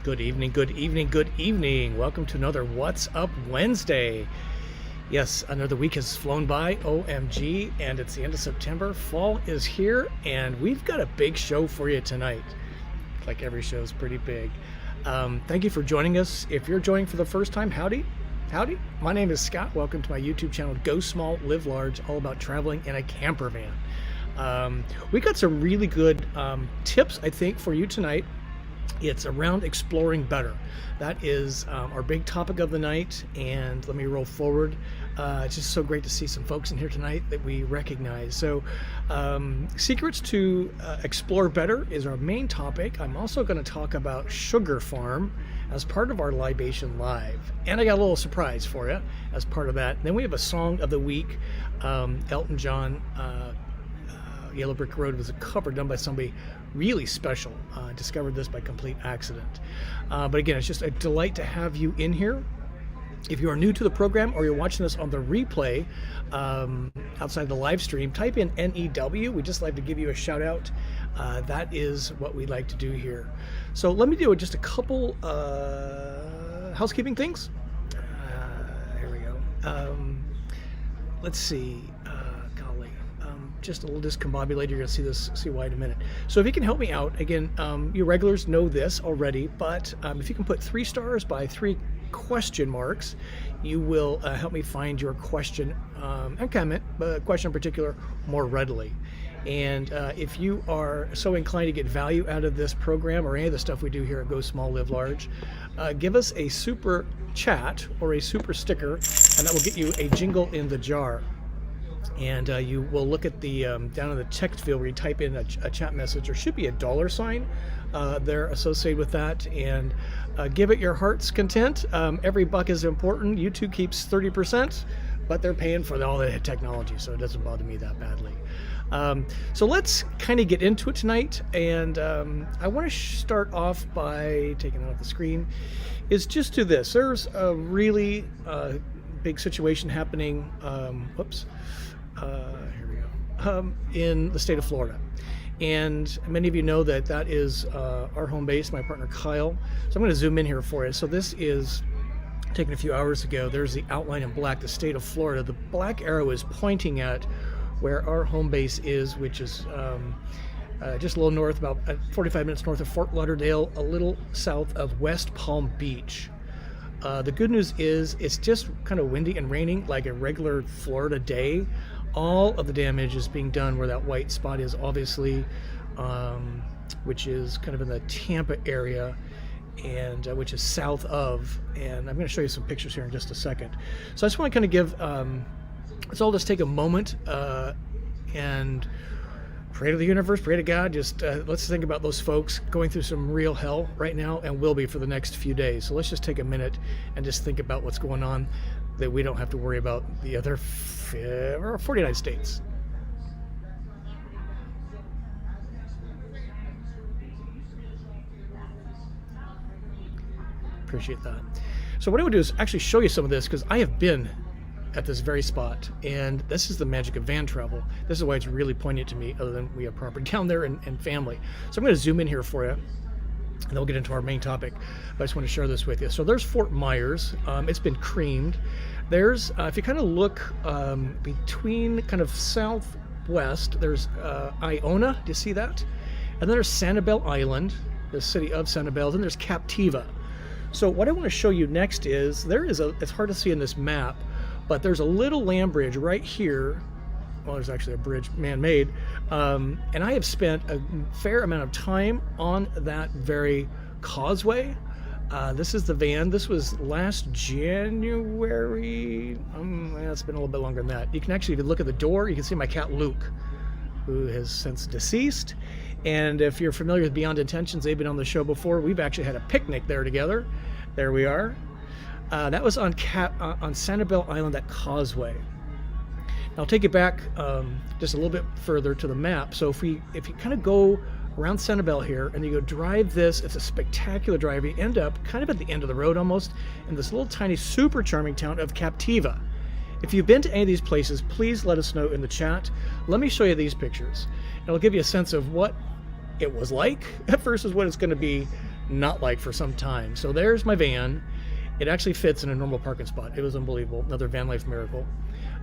Good evening, good evening, good evening. Welcome to another What's Up Wednesday. Yes, another week has flown by, OMG, and it's the end of September. Fall is here, and we've got a big show for you tonight. Like every show is pretty big. Thank you for joining us. If you're joining for the first time, howdy. Howdy. My name is Scott. Welcome to my YouTube channel, Go Small, Live Large, all about traveling in a camper van. We got some really good tips, I think, for you tonight. It's around exploring better. That is our big topic of the night, and let me roll forward. It's just so great to see some folks in here tonight that we recognize. So secrets to explore better is our main topic. I'm also going to talk about Sugar Farm as part of our Libation Live, and I got a little surprise for you as part of that. And then we have a song of the week. Elton John, Yellow Brick Road was a cover done by somebody really special. Discovered this by complete accident. But again, it's just a delight to have you in here. If you are new to the program or you're watching this on the replay outside the live stream, type in NEW. We just like to give you a shout out. That is what we like to do here. So let me do just a couple housekeeping things. Here we go. Let's see. Just a little discombobulated. You're going to see why in a minute. So if you can help me out, again, you regulars know this already, but if you can put 3 stars by 3 question marks, you will help me find your question and comment, but question in particular, more readily. And if you are so inclined to get value out of this program or any of the stuff we do here at Go Small, Live Large, give us a super chat or a super sticker, and that will get you a jingle in the jar. And you will look at the down in the text field where you type in a chat message. There should be a $sign there associated with that, and give it your heart's content. Every buck is important. YouTube keeps 30%, but they're paying for all the technology, so it doesn't bother me that badly. So let's kind of get into it tonight, and I want to start off by taking it off the screen. It's just to this. There's a really big situation happening. Here we go. In the state of Florida. And many of you know that is our home base, my partner Kyle. So I'm going to zoom in here for you. So this is taken a few hours ago. There's the outline in black, the state of Florida. The black arrow is pointing at where our home base is, which is just a little north, about 45 minutes north of Fort Lauderdale, a little south of West Palm Beach. The good news is it's just kind of windy and raining like a regular Florida day. All of the damage is being done where that white spot is, obviously, which is kind of in the Tampa area, and which is south of. And I'm going to show you some pictures here in just a second. So I just want to kind of give, let's all just take a moment and pray to the universe, pray to God. Just let's think about those folks going through some real hell right now and will be for the next few days. So let's just take a minute and just think about what's going on, that we don't have to worry about the other 49 states. Appreciate that. So what I would do is actually show you some of this, because I have been at this very spot, and this is the magic of van travel. This is why it's really poignant to me, other than we have property down there and family. So I'm going to zoom in here for you, and then we'll get into our main topic. But I just want to share this with you. So there's Fort Myers. It's been creamed. There's, if you kind of look between kind of southwest, there's Iona. Do you see that? And then there's Sanibel Island, the city of Sanibel. Then there's Captiva. So what I want to show you next is it's hard to see in this map, but there's a little land bridge right here. Well, there's actually a bridge man-made, and I have spent a fair amount of time on that very causeway. This is the van. This was last January. It's been a little bit longer than that. You can actually, if you look at the door, you can see my cat Luke, who has since deceased. And if you're familiar with Beyond Intentions, they've been on the show before. We've actually had a picnic there together. There we are. That was on Sanibel Island, that causeway. Now I'll take you back just a little bit further to the map. So if you kind of go around Sanibel here and you go drive this, it's a spectacular drive. You end up kind of at the end of the road almost in this little tiny super charming town of Captiva. If you've been to any of these places, please let us know in the chat. Let me show you these pictures. It'll give you a sense of what it was like versus what it's going to be not like for some time. So there's my van. It actually fits in a normal parking spot. It was unbelievable. Another van life miracle.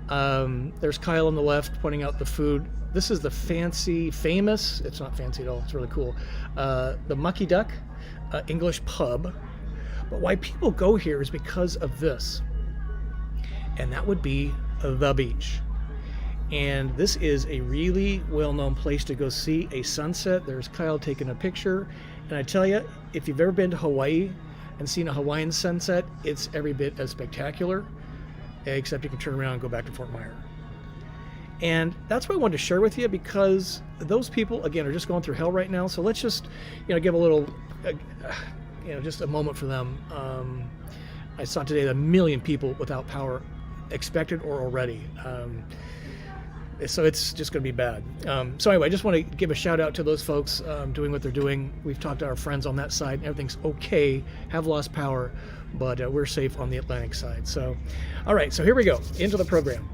There's Kyle on the left pointing out the food. This is the famous, it's not fancy at all, it's really cool, the Mucky Duck English pub. But why people go here is because of this. And that would be the beach. And this is a really well-known place to go see a sunset. There's Kyle taking a picture. And I tell you, if you've ever been to Hawaii and seen a Hawaiian sunset, it's every bit as spectacular, except you can turn around and go back to Fort Myer. And that's what I wanted to share with you, because those people, again, are just going through hell right now. So let's just, give a little, just a moment for them. I saw today that 1 million people without power, expected or already. So it's just going to be bad. So anyway, I just want to give a shout out to those folks doing what they're doing. We've talked to our friends on that side. Everything's okay. Have lost power, but we're safe on the Atlantic side. So, all right. So here we go into the program.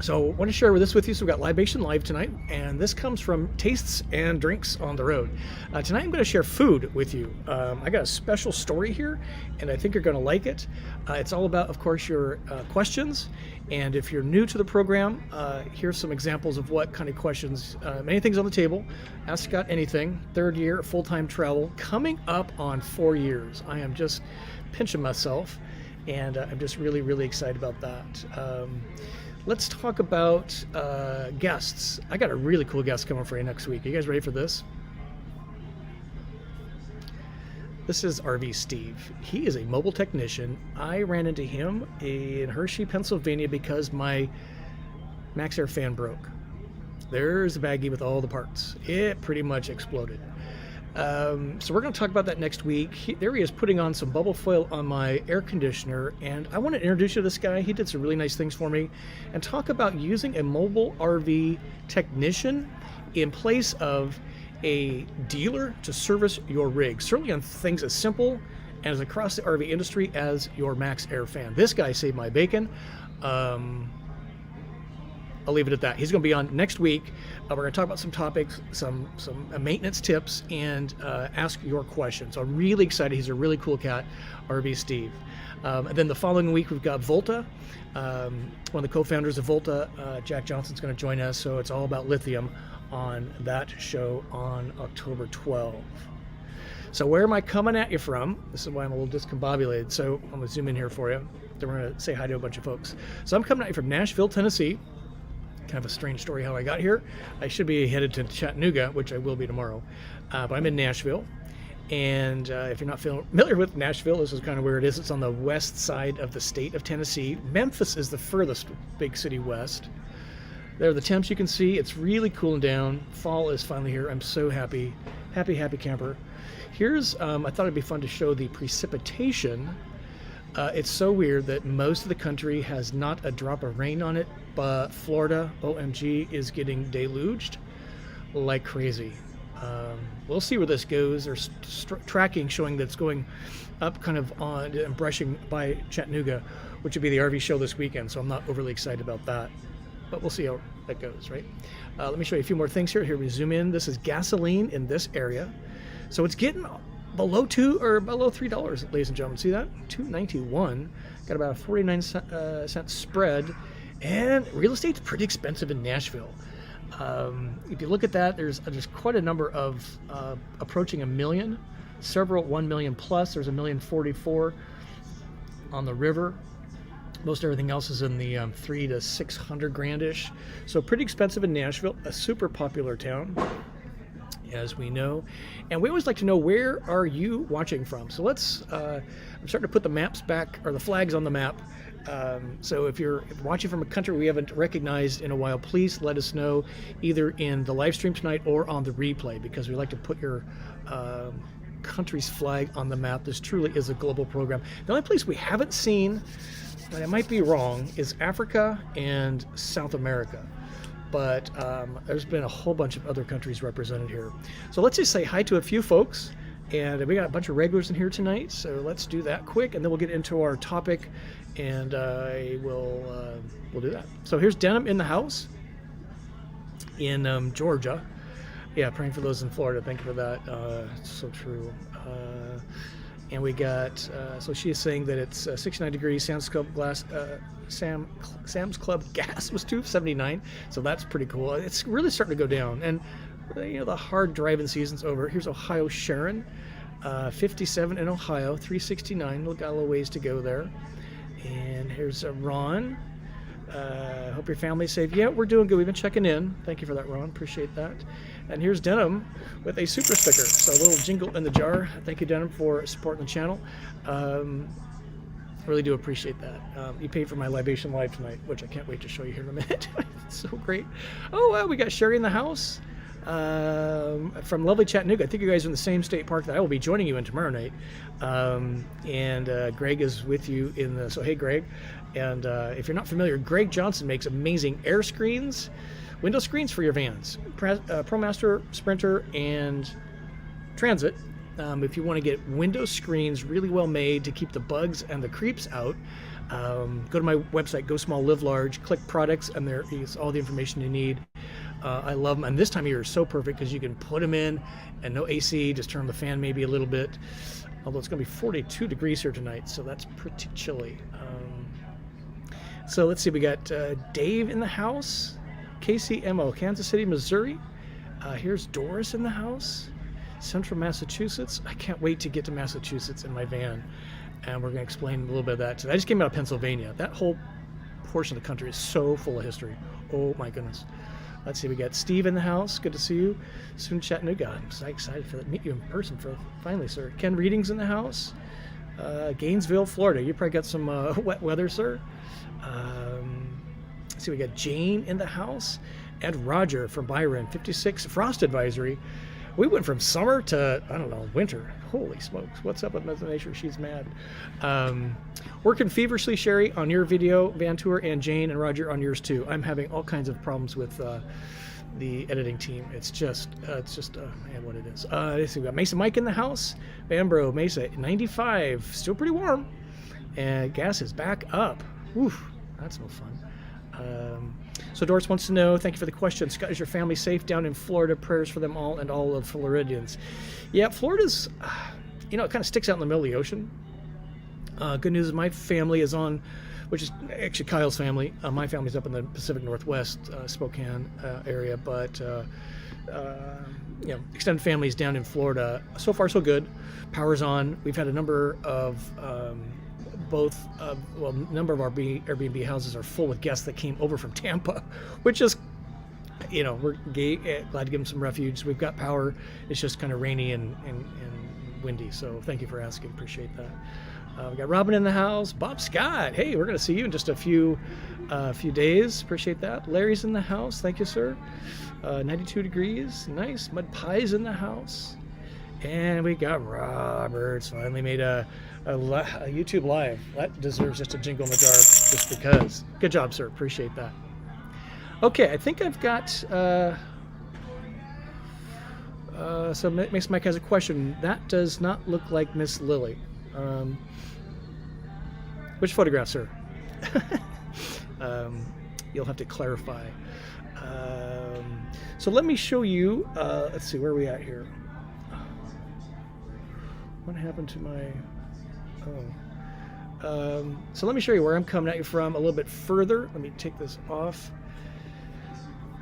So I want to share this with you. So we've got Libation Live tonight, and this comes from Tastes and Drinks on the Road. Tonight I'm going to share food with you. I got a special story here, and I think you're going to like it. It's all about, of course, your questions. And if you're new to the program, here's some examples of what kind of questions, many things on the table. Ask Scott anything. 3rd year, full-time travel, coming up on 4 years. I am just pinching myself, and I'm just really, really excited about that. Let's talk about guests. I got a really cool guest coming for you next week. Are you guys ready for this? This is RV Steve. He is a mobile technician. I ran into him in Hershey, Pennsylvania, because my Max Air fan broke. There's a baggie with all the parts. It pretty much exploded. So we're going to talk about that next week. There he is putting on some bubble foil on my air conditioner, and I want to introduce you to this guy. He did some really nice things for me, and talk about using a mobile RV technician in place of a dealer to service your rig, certainly on things as simple and as across the RV industry as your Max Air fan. This guy saved my bacon. I'll leave it at that. He's going to be on next week. We're going to talk about some topics, some maintenance tips, and ask your questions. So I'm really excited. He's a really cool cat, RV Steve. And then the following week, we've got Volta. One of the co-founders of Volta, Jack Johnson's going to join us. So it's all about lithium on that show on October 12th. So where am I coming at you from? This is why I'm a little discombobulated. So I'm going to zoom in here for you. Then we're going to say hi to a bunch of folks. So I'm coming at you from Nashville, Tennessee. Kind of a strange story how I got here. I should be headed to Chattanooga, which I will be tomorrow. But I'm in Nashville. And if you're not familiar with Nashville, this is kind of where it is. It's on the west side of the state of Tennessee. Memphis is the furthest big city west. There are the temps you can see. It's really cooling down. Fall is finally here. I'm so happy. Happy camper. Here's, I thought it'd be fun to show the precipitation. It's so weird that most of the country has not a drop of rain on it, but Florida, OMG, is getting deluged like crazy. We'll see where this goes. There's tracking showing that it's going up kind of on and brushing by Chattanooga, which would be the RV show this weekend, so I'm not overly excited about that. But we'll see how that goes, right? Let me show you a few more things here. Here we zoom in. This is gasoline in this area. So it's getting below $3, ladies and gentlemen. See that? $2.91. Got about a 49-cent spread. And real estate's pretty expensive in Nashville. If you look at that, there's quite a number of approaching $1 million. Several $1 million plus. There's $1,044,000 on the river. Most everything else is in the $300,000 to $600,000-ish. So pretty expensive in Nashville. A super popular town, as we know. And we always like to know, where are you watching from? So let's, I'm starting to put the maps back, or the flags on the map. So if you're watching from a country we haven't recognized in a while, please let us know either in the live stream tonight or on the replay, because we like to put your country's flag on the map. This truly is a global program. The only place we haven't seen, but I might be wrong, is Africa and South America. But there's been a whole bunch of other countries represented here. So let's just say hi to a few folks. And we got a bunch of regulars in here tonight, so let's do that quick, and then we'll get into our topic, and we'll do that. So here's Denim in the house in Georgia. Yeah, praying for those in Florida. Thank you for that. It's so true. And we got, so she is saying that it's 69 degrees. Sam's Club gas was $2.79. So that's pretty cool. It's really starting to go down. And, the hard driving season's over. Here's Ohio Sharon, 57 in Ohio, 369. We've got a little ways to go there. And here's Ron. Hope your family's safe. Yeah, we're doing good. We've been checking in. Thank you for that, Ron. Appreciate that. And here's Denim with a super sticker. So a little jingle in the jar. Thank you, Denim, for supporting the channel. Really do appreciate that. You paid for my Libation Live tonight, which I can't wait to show you here in a minute. It's so great. Oh, we got Sherry in the house from lovely Chattanooga. I think you guys are in the same state park that I will be joining you in tomorrow night. And Greg is with you in the, so hey, Greg. And if you're not familiar, Greg Johnson makes amazing air screens, window screens for your vans, ProMaster, Sprinter, and Transit. If you want to get window screens really well made to keep the bugs and the creeps out, go to my website, Go Small Live Large, click products, and there is all the information you need. I love them, and this time of year is so perfect because you can put them in and no AC, just turn the fan maybe a little bit, although it's going to be 42 degrees here tonight, so that's pretty chilly. So let's see, we got Dave in the house, KCMO, Kansas City, Missouri. Here's Doris in the house, Central Massachusetts. I can't wait to get to Massachusetts in my van, and we're going to explain a little bit of that today. I just came out of Pennsylvania. That whole portion of the country is so full of history. Oh my goodness. Let's see, we got Steve in the house. Good to see you. Soon Chattanooga. I'm so excited to meet you in person finally, sir. Ken Reading's in the house. Gainesville, Florida. You probably got some wet weather, sir. Let's see, we got Jane in the house. And Roger from Byron, 56 frost advisory. We went from summer to, I don't know, winter. Holy smokes. What's up with Mother Nature? She's mad. Working feverishly, Sherry, on your video, Van Tour, and Jane and Roger on yours too. I'm having all kinds of problems with the editing team. It's just man, what it is. Let's see, we got Mesa Mike in the house. Bambro, Mesa, 95. Still pretty warm. And gas is back up. Oof, that's no fun. So Doris wants to know, thank you for the question, Scott, is your family safe down in Florida? Prayers for them all and all of Floridians. Yeah, Florida's, it kind of sticks out in the middle of the ocean. Good news is my family is on, which is actually Kyle's family. My family's up in the Pacific Northwest, Spokane area, but extended families down in Florida. So far, so good. Power's on. We've had a number of a number of our Airbnb houses are full with guests that came over from Tampa, which is, we're glad to give them some refuge. We've got power. It's just kind of rainy and windy. So thank you for asking. Appreciate that. We got Robin in the house. Bob Scott. Hey, we're going to see you in just a few days. Appreciate that. Larry's in the house. Thank you, sir. 92 degrees. Nice. Mud Pie's in the house. And we got Roberts. Finally made a YouTube live. That deserves just a jingle in the jar just because. Good job, sir. Appreciate that. Okay, I think I've got... so Miss Mike has a question. That does not look like Miss Lily. Which photograph, sir? You'll have to clarify. So let me show you. Let's see, where are we at here? What happened to my... so let me show you where I'm coming at you from a little bit further. Let me take this off.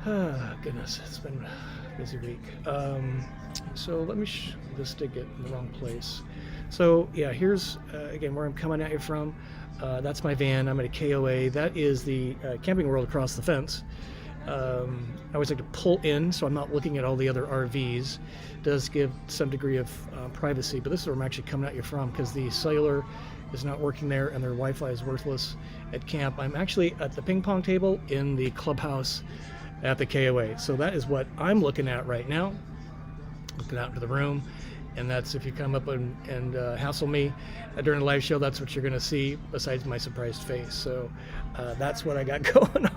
Goodness, it's been a busy week. So let me just stick it in the wrong place. So yeah, here's again where I'm coming at you from. That's my van. I'm at a KOA. That is the Camping World across the fence. I always like to pull in so I'm not looking at all the other RVs. It does give some degree of privacy, but this is where I'm actually coming at you from because the cellular is not working there and their Wi-Fi is worthless at camp. I'm actually at the ping pong table in the clubhouse at the KOA. So that is what I'm looking at right now. Looking out into the room. And that's, if you come up and hassle me during the live show, that's what you're going to see besides my surprised face. So that's what I got going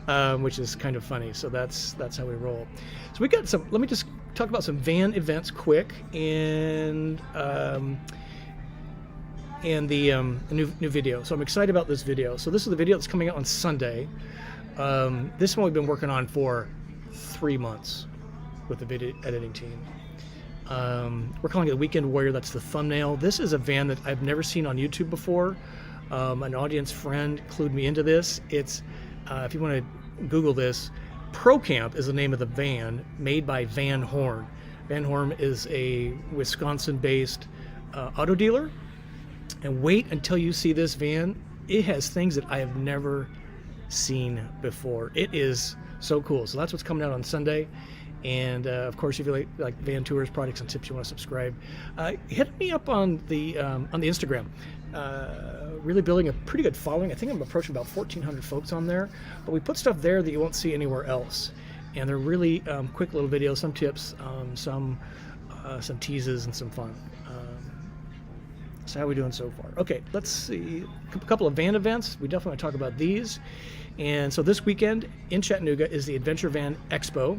on, which is kind of funny. So that's how we roll. So we got some, let me just talk about some van events quick and the new video. So I'm excited about this video. So this is the video that's coming out on Sunday. This one we've been working on for 3 months. with the video editing team. We're calling it the Weekend Warrior. That's the thumbnail. This is a van that I've never seen on YouTube before. An audience friend clued me into this. It's, if you want to Google this, Pro Camp is the name of the van, made by Van Horn. Van Horn is a Wisconsin-based auto dealer. And wait until you see this van. It has things that I have never seen before. It is so cool. So that's what's coming out on Sunday. And of course, if you like van tours, products, and tips, you want to subscribe, hit me up on the Instagram. Really building a pretty good following. I think I'm approaching about 1,400 folks on there. But we put stuff there that you won't see anywhere else. And they're really quick little videos, some tips, some teases, and some fun. So how are we doing so far? Okay, let's see. A couple of van events. We definitely want to talk about these. And so this weekend in Chattanooga is the Adventure Van Expo.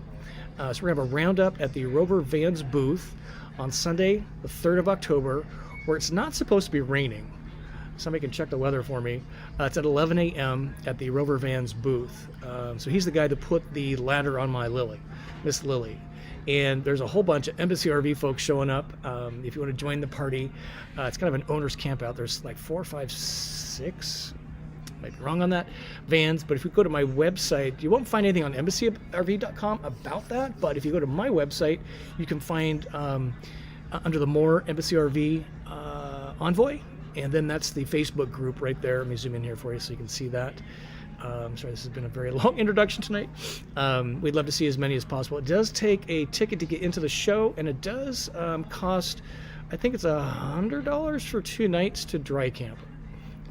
So we're going to have a roundup at the RVer Vans booth on Sunday, the 3rd of October, where it's not supposed to be raining. Somebody can check the weather for me. It's at 11 a.m. at the RVer Vans booth. So he's the guy that put the ladder on my Lily, Miss Lily. And there's a whole bunch of Embassy RV folks showing up. If you want to join the party, it's kind of an owner's camp out. There's like 4, 5, 6, might be wrong on that, vans. But if you go to my website, you won't find anything on embassyrv.com about that. But if you go to my website, you can find under the More Embassy RV Envoy. And then that's the Facebook group right there. Let me zoom in here for you so you can see that. Sorry, this has been a very long introduction tonight. We'd love to see as many as possible. It does take a ticket to get into the show, and it does cost, I think it's $100 for 2 nights to dry camp.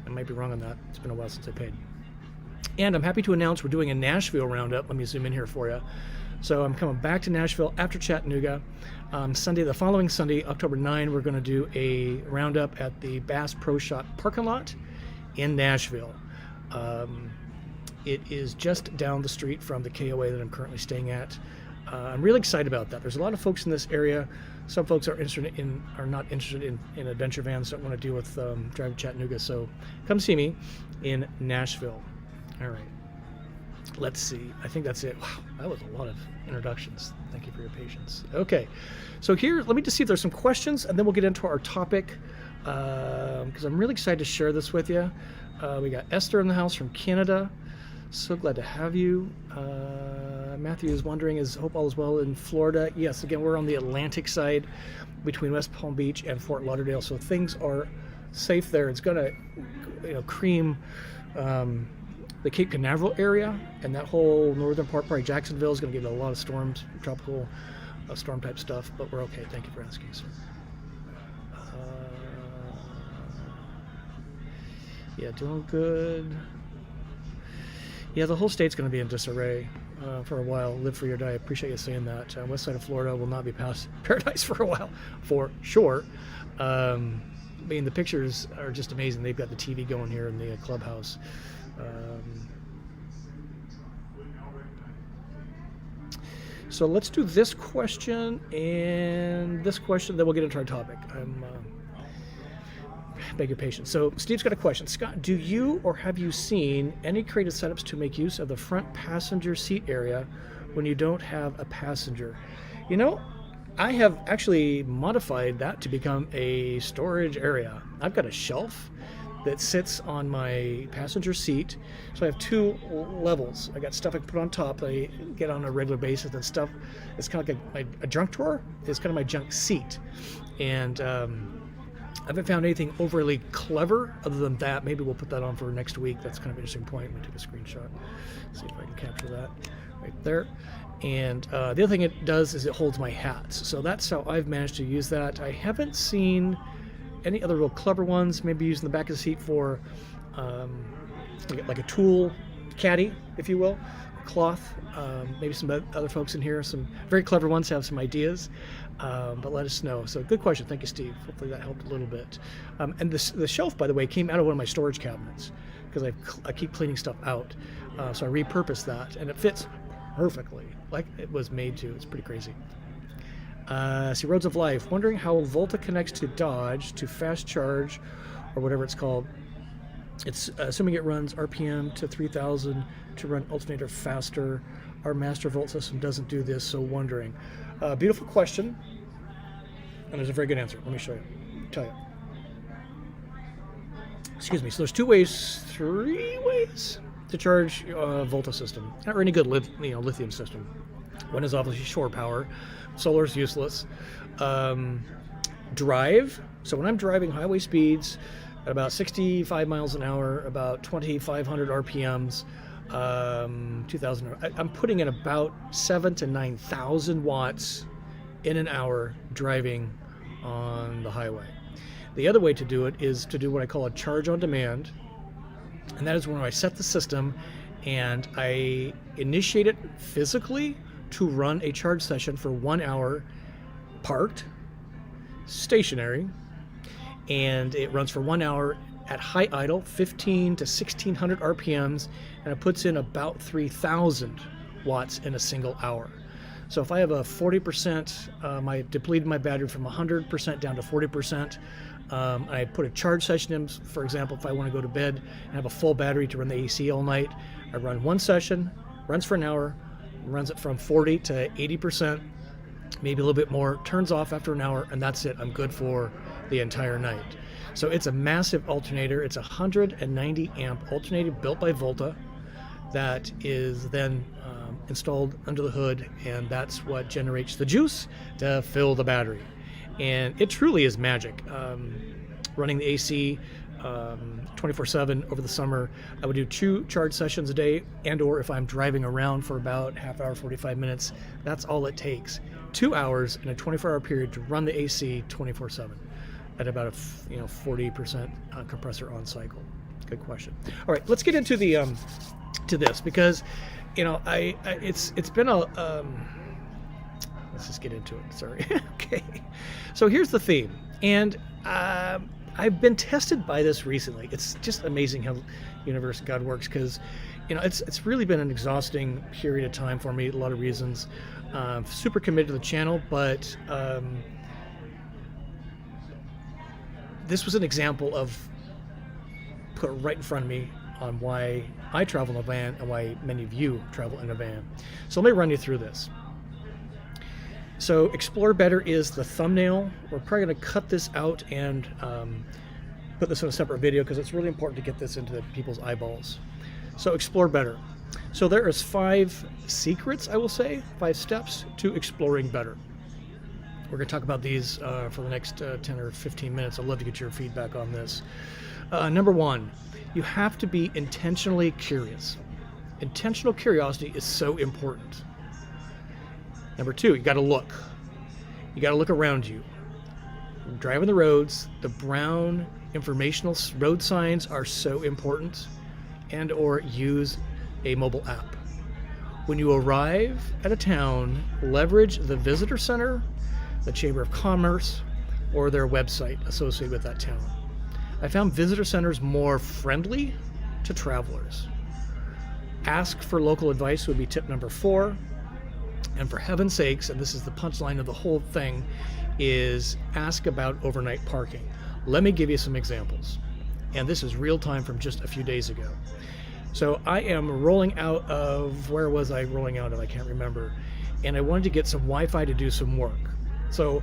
I might be wrong on that. It's been a while since I paid. And I'm happy to announce we're doing a Nashville roundup. Let me zoom in here for you. So I'm coming back to Nashville after Chattanooga. Sunday, the following Sunday, October 9, we're going to do a roundup at the Bass Pro Shop parking lot in Nashville. It is just down the street from the KOA that I'm currently staying at. I'm really excited about that. There's a lot of folks in this area. Some folks are not interested in adventure vans, don't want to deal with driving Chattanooga. So come see me in Nashville. All right. Let's see. I think that's it. Wow, that was a lot of introductions. Thank you for your patience. Okay. So here, let me just see if there's some questions, and then we'll get into our topic, because I'm really excited to share this with you. We got Esther in the house from Canada. So glad to have you. Matthew is wondering, hope all is well in Florida? Yes, again, we're on the Atlantic side between West Palm Beach and Fort Lauderdale, so things are safe there. It's going to cream the Cape Canaveral area, and that whole northern part, probably Jacksonville, is going to get a lot of storms, tropical storm type stuff, but we're okay. Thank you for asking, sir. Yeah, doing good. Yeah, the whole state's going to be in disarray for a while. Live for your day. I appreciate you saying that. West side of Florida will not be past paradise for a while, for sure. I mean, the pictures are just amazing. They've got the TV going here in the clubhouse. So let's do this question and this question, then we'll get into our topic. Beg your patience. So Steve's got a question. Scott, do you or have you seen any creative setups to make use of the front passenger seat area when you don't have a passenger? You know, I have actually modified that to become a storage area. I've got a shelf that sits on my passenger seat. So I have 2 levels. I got stuff I can put on top that I get on a regular basis, and stuff it's kind of like a junk drawer. It's kind of my junk seat. And I haven't found anything overly clever other than that. Maybe we'll put that on for next week. That's kind of an interesting point. Let me take a screenshot. See if I can capture that right there. And the other thing it does is it holds my hats. So that's how I've managed to use that. I haven't seen any other real clever ones. Maybe using the back of the seat for like a tool caddy, if you will, cloth. Maybe some other folks in here, some very clever ones have some ideas. But let us know. So good question. Thank you, Steve. Hopefully that helped a little bit. And the shelf, by the way, came out of one of my storage cabinets because I keep cleaning stuff out. So I repurposed that, and it fits perfectly like it was made to. It's pretty crazy. See, Roads of Life. Wondering how Volta connects to Dodge to fast charge or whatever it's called. It's assuming it runs RPM to 3000 to run alternator faster. Our master volt system doesn't do this, so wondering. Beautiful question, and there's a very good answer. Let me tell you. Excuse me. So there's three ways to charge a Volta system, or any good lithium system. One is obviously shore power. Solar is useless. Drive. So when I'm driving highway speeds at about 65 miles an hour, about 2,500 RPMs, 2,000. I'm putting in about 7,000 to 9,000 watts in an hour driving on the highway. The other way to do it is to do what I call a charge on demand, and that is when I set the system and I initiate it physically to run a charge session for 1 hour, parked, stationary, and it runs for 1 hour at high idle, 15 to 1,600 RPMs, and it puts in about 3,000 watts in a single hour. So if I have a 40%, I depleted my battery from 100% down to 40%. I put a charge session in, for example, if I want to go to bed and have a full battery to run the AC all night, I run one session, runs for an hour, runs it from 40 to 80%, maybe a little bit more, turns off after an hour, and that's it. I'm good for the entire night. So it's a massive alternator. It's a 190 amp alternator built by Volta that is then installed under the hood, and that's what generates the juice to fill the battery. And it truly is magic. Running the AC 24/7 over the summer, I would do 2 charge sessions a day, and or if I'm driving around for about half hour, 45 minutes, that's all it takes. 2 hours in a 24-hour period to run the AC 24/7 at about a 40% compressor on cycle. Good question. All right, let's get into the to this, because it's been a let's just get into it. Sorry. Okay. So here's the theme, and I've been tested by this recently. It's just amazing how universe God works, because it's really been an exhausting period of time for me. A lot of reasons. Super committed to the channel, but this was an example of put right in front of me on why I travel in a van and why many of you travel in a van. So let me run you through this. So Explore Better is the thumbnail. We're probably going to cut this out and put this in a separate video, because it's really important to get this into people's eyeballs. So Explore Better. So there is 5 secrets, I will say, 5 steps to exploring better. We're going to talk about these for the next 10 or 15 minutes. I'd love to get your feedback on this. Number 1, you have to be intentionally curious. Intentional curiosity is so important. Number 2, you got to look. You got to look around you. Driving the roads, the brown informational road signs are so important, and or use a mobile app. When you arrive at a town, leverage the visitor center, the Chamber of Commerce, or their website associated with that town. I found visitor centers more friendly to travelers. Ask for local advice would be tip number 4. And for heaven's sakes, and this is the punchline of the whole thing, is ask about overnight parking. Let me give you some examples. And this is real time from just a few days ago. So I am rolling out of, where was I rolling out of? I can't remember. And I wanted to get some Wi-Fi to do some work. So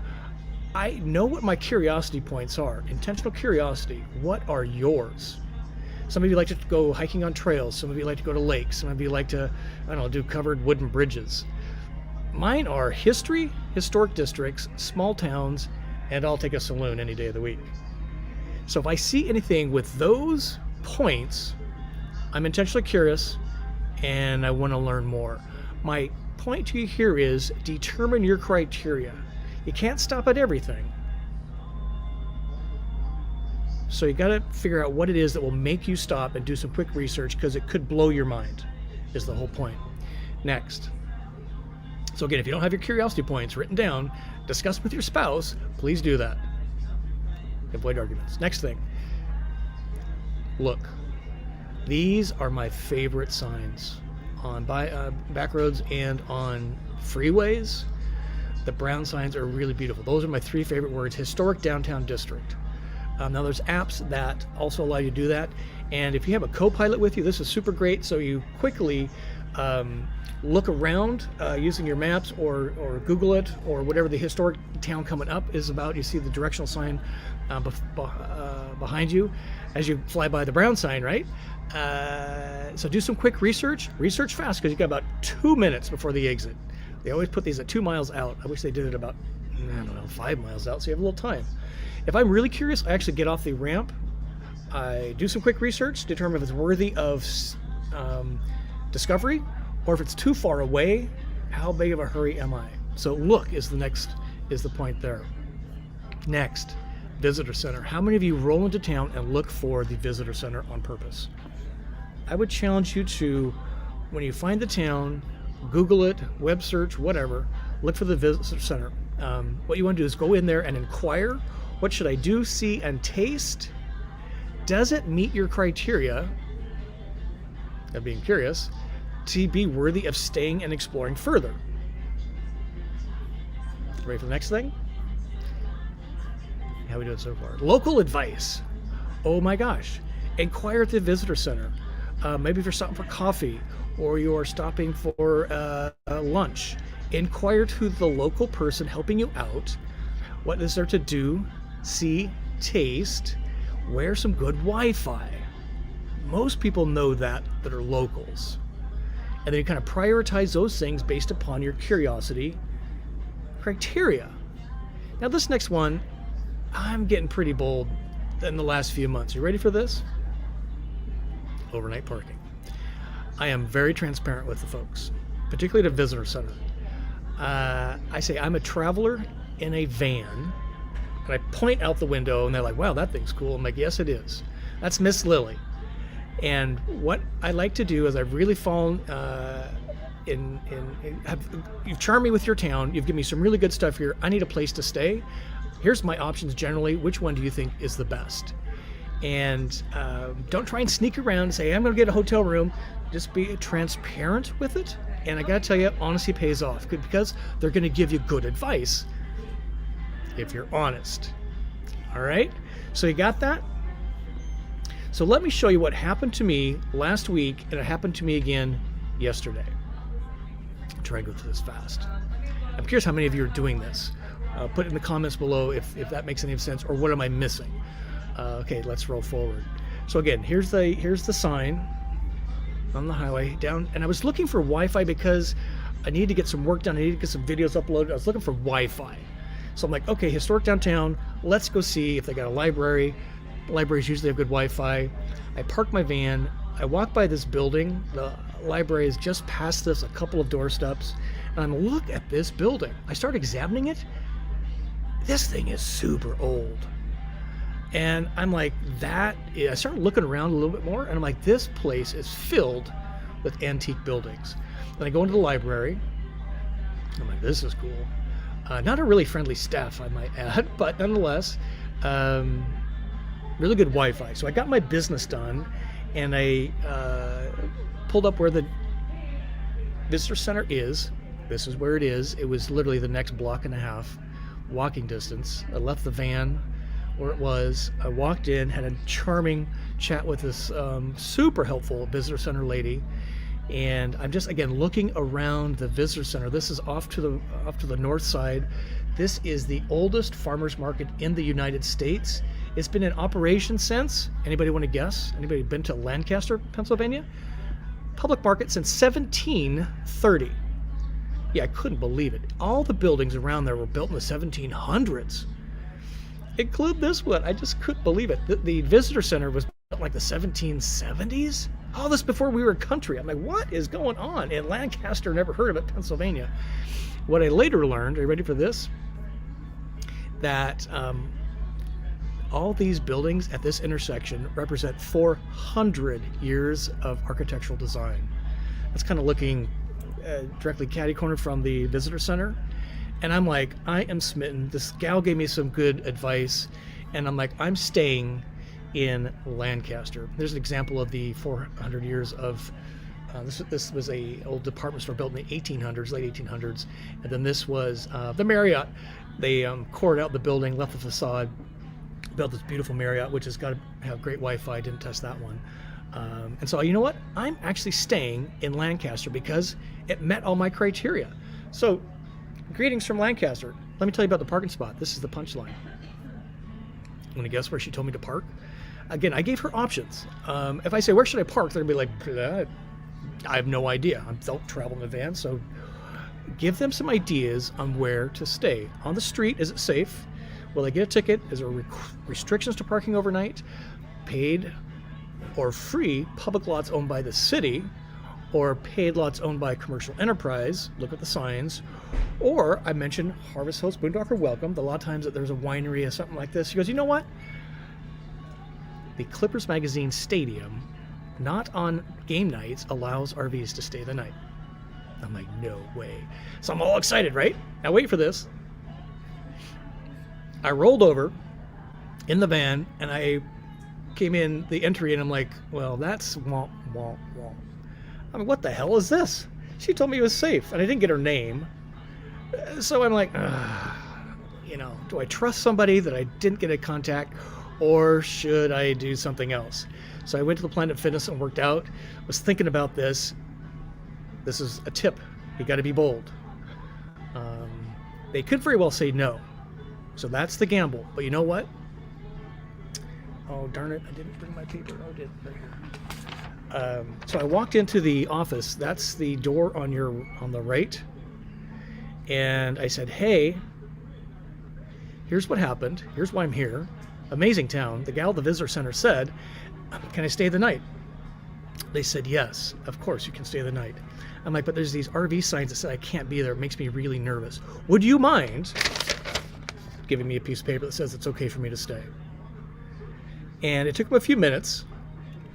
I know what my curiosity points are. Intentional curiosity. What are yours? Some of you like to go hiking on trails. Some of you like to go to lakes. Some of you like to, do covered wooden bridges. Mine are history, historic districts, small towns, and I'll take a saloon any day of the week. So if I see anything with those points, I'm intentionally curious and I want to learn more. My point to you here is determine your criteria. You can't stop at everything. So you got to figure out what it is that will make you stop and do some quick research, because it could blow your mind, is the whole point. Next. So again, if you don't have your curiosity points written down, discuss with your spouse, please do that. Avoid arguments. Next thing. Look. These are my favorite signs on back roads and on freeways. The brown signs are really beautiful. Those are my 3 favorite words. Historic downtown district. Now there's apps that also allow you to do that. And if you have a co-pilot with you, this is super great. So you quickly Look around using your maps or Google it or whatever the historic town coming up is about. You see the directional sign behind you as you fly by the brown sign, right? So do some quick research. Research fast because you got about 2 minutes before the exit. They always put these at 2 miles out. I wish they did it about, I don't know, 5 miles out so you have a little time. If I'm really curious, I actually get off the ramp. I do some quick research, determine if it's worthy of discovery, or if it's too far away, how big of a hurry am I? So look is the point there. Next, visitor center. How many of you roll into town and look for the visitor center on purpose? I would challenge you to, when you find the town, Google it, web search, whatever, look for the visitor center. What you want to do is go in there and inquire, what should I do, see, and taste? Does it meet your criteria of being curious to be worthy of staying and exploring further? Ready for the next thing? How are we doing so far? Local advice. Oh my gosh. Inquire at the visitor center. Maybe if you're stopping for coffee or you're stopping for lunch, inquire to the local person helping you out. What is there to do, see, taste? Where's some good Wi-Fi? Most people know that are locals. And then you kind of prioritize those things based upon your curiosity criteria. Now this next one, I'm getting pretty bold in the last few months. You ready for this? Overnight parking. I am very transparent with the folks, particularly at a visitor center. I say I'm a traveler in a van, and I point out the window and they're like, wow, that thing's cool. I'm like, yes, it is. That's Miss Lily. And what I like to do is I've really fallen you've charmed me with your town. You've given me some really good stuff here. I need a place to stay. Here's my options generally. Which one do you think is the best? And don't try and sneak around and say, I'm going to get a hotel room. Just be transparent with it. And I got to tell you, honesty pays off because they're going to give you good advice if you're honest. All right? So you got that? So let me show you what happened to me last week, and it happened to me again yesterday. I'll try and go through this fast. I'm curious how many of you are doing this. Put it in the comments below if that makes any sense, or what am I missing? Okay, let's roll forward. So again, here's the sign on the highway down, and I was looking for Wi-Fi because I needed to get some work done. I needed to get some videos uploaded. I was looking for Wi-Fi. So I'm like, okay, historic downtown, let's go see if they got a library. Libraries usually have good Wi-Fi. I park my van. I walk by this building. The library is just past this, a couple of doorsteps. And I look at this building. I start examining it. This thing is super old. And I'm like, I started looking around a little bit more, and I'm like, this place is filled with antique buildings. Then I go into the library. I'm like, this is cool. Not a really friendly staff, I might add, but nonetheless, really good Wi-Fi. So I got my business done, and I pulled up where the visitor center is. This is where it is. It was literally the next block and a half walking distance. I left the van where it was. I walked in, had a charming chat with this super helpful visitor center lady, and I'm just again looking around the visitor center. This is off to the north side. This is the oldest farmers market in the United States. It's been in operation since, anybody want to guess? Anybody been to Lancaster, Pennsylvania? Public market since 1730. Yeah, I couldn't believe it. All the buildings around there were built in the 1700s. Include this one. I just couldn't believe it. The visitor center was built like the 1770s. All this before we were a country. I'm like, what is going on? In Lancaster, never heard of it, Pennsylvania. What I later learned, are you ready for this? That all these buildings at this intersection represent 400 years of architectural design. That's kind of looking directly catty-corner from the visitor center. And I'm like, I am smitten. This gal gave me some good advice, and I'm like, I'm staying in Lancaster. There's an example of the 400 years of this was a old department store built in the 1800s, late 1800s, and then this was the Marriott. They cored out the building, left the facade, built this beautiful Marriott, which has got to have great Wi-Fi. Didn't test that one. And so, you know what? I'm actually staying in Lancaster because it met all my criteria. So, greetings from Lancaster. Let me tell you about the parking spot. This is the punchline. Want to guess where she told me to park? Again, I gave her options. If I say, where should I park? They're going to be like, I have no idea. I don't travel in a van. So give them some ideas on where to stay. On the street, is it safe? Will I get a ticket? Is there restrictions to parking overnight? Paid or free public lots owned by the city, or paid lots owned by commercial enterprise? Look at the signs. Or I mentioned Harvest Host, Boondocker Welcome. A lot of times that there's a winery or something like this. She goes, you know what? The Clippers Magazine Stadium, not on game nights, allows RVs to stay the night. I'm like, no way. So I'm all excited, right? Now wait for this. I rolled over in the van and I came in the entry and I'm like, well, that's womp, womp, womp. I mean, what the hell is this? She told me it was safe and I didn't get her name. So I'm like, you know, do I trust somebody that I didn't get a contact, or should I do something else? So I went to the Planet Fitness and worked out. Was thinking about this. This is a tip. You got to be bold. They could very well say no. So that's the gamble. But you know what? Oh, darn it. I didn't bring my paper. Oh, I did. Right here. So I walked into the office. That's the door on the right. And I said, hey, here's what happened. Here's why I'm here. Amazing town. The gal at the visitor center said, can I stay the night? They said, yes, of course you can stay the night. I'm like, but there's these RV signs that said I can't be there. It makes me really nervous. Would you mind giving me a piece of paper that says it's okay for me to stay? And it took them a few minutes,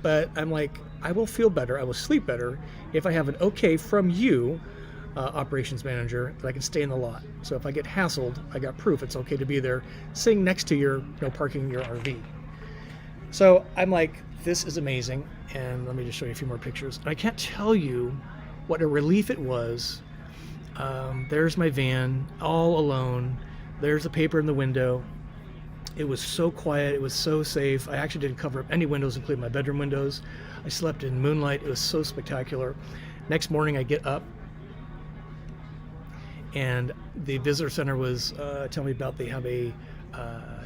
but I'm like, I will feel better. I will sleep better if I have an okay from you, operations manager, that I can stay in the lot. So if I get hassled, I got proof it's okay to be there, sitting next to your no parking in your RV. So I'm like, this is amazing. And let me just show you a few more pictures. And I can't tell you what a relief it was. There's my van, all alone. There's the paper in the window. It was so quiet. It was so safe. I actually didn't cover up any windows, including my bedroom windows. I slept in moonlight. It was so spectacular. Next morning, I get up, and the visitor center was telling me about they have a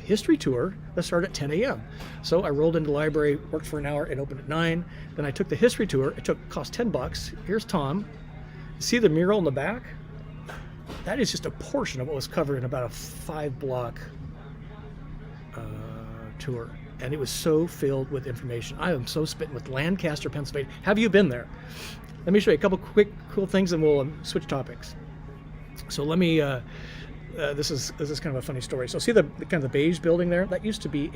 history tour that started at 10 a.m. So I rolled into the library, worked for an hour, it opened at 9. Then I took the history tour. It cost $10. Here's Tom. See the mural in the back? That is just a portion of what was covered in about a 5-block tour. And it was so filled with information. I am so smitten with Lancaster, Pennsylvania. Have you been there? Let me show you a couple quick, cool things and we'll switch topics. So let me, this is kind of a funny story. So see the kind of the beige building there? That used to be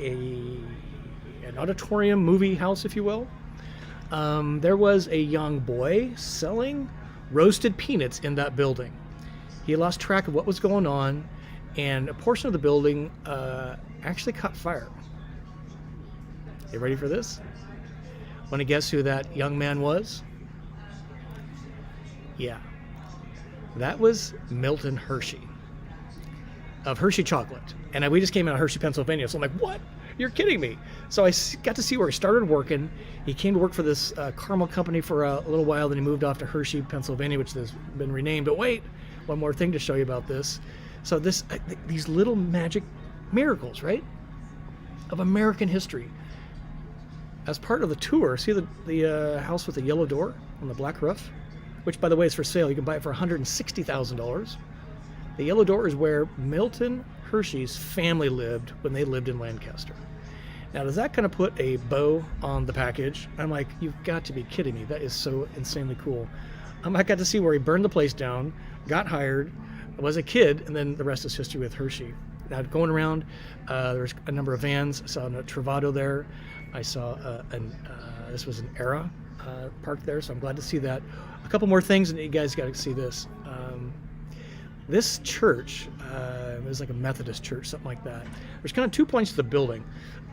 an auditorium movie house, if you will. There was a young boy selling roasted peanuts in that building. He lost track of what was going on, and a portion of the building actually caught fire. You ready for this? Want to guess who that young man was? Yeah. That was Milton Hershey of Hershey Chocolate. And we just came out of Hershey, Pennsylvania. So I'm like, what? You're kidding me. So I got to see where he started working. He came to work for this caramel company for a little while. Then he moved off to Hershey, Pennsylvania, which has been renamed. But wait, one more thing to show you about this. So these little magic miracles, right, of American history. As part of the tour, see the house with the yellow door on the black roof? Which, by the way, is for sale. You can buy it for $160,000. The yellow door is where Milton Hershey's family lived when they lived in Lancaster. Now, does that kind of put a bow on the package? I'm like, you've got to be kidding me. That is so insanely cool. I got to see where he burned the place down, got hired, was a kid, and then the rest is history with Hershey. Now, going around, there's a number of vans. I saw a Travado there. I saw this was an Era parked there, so I'm glad to see that. A couple more things, and you guys got to see this. This church, it was like a Methodist church, something like that. There's kind of 2 points to the building.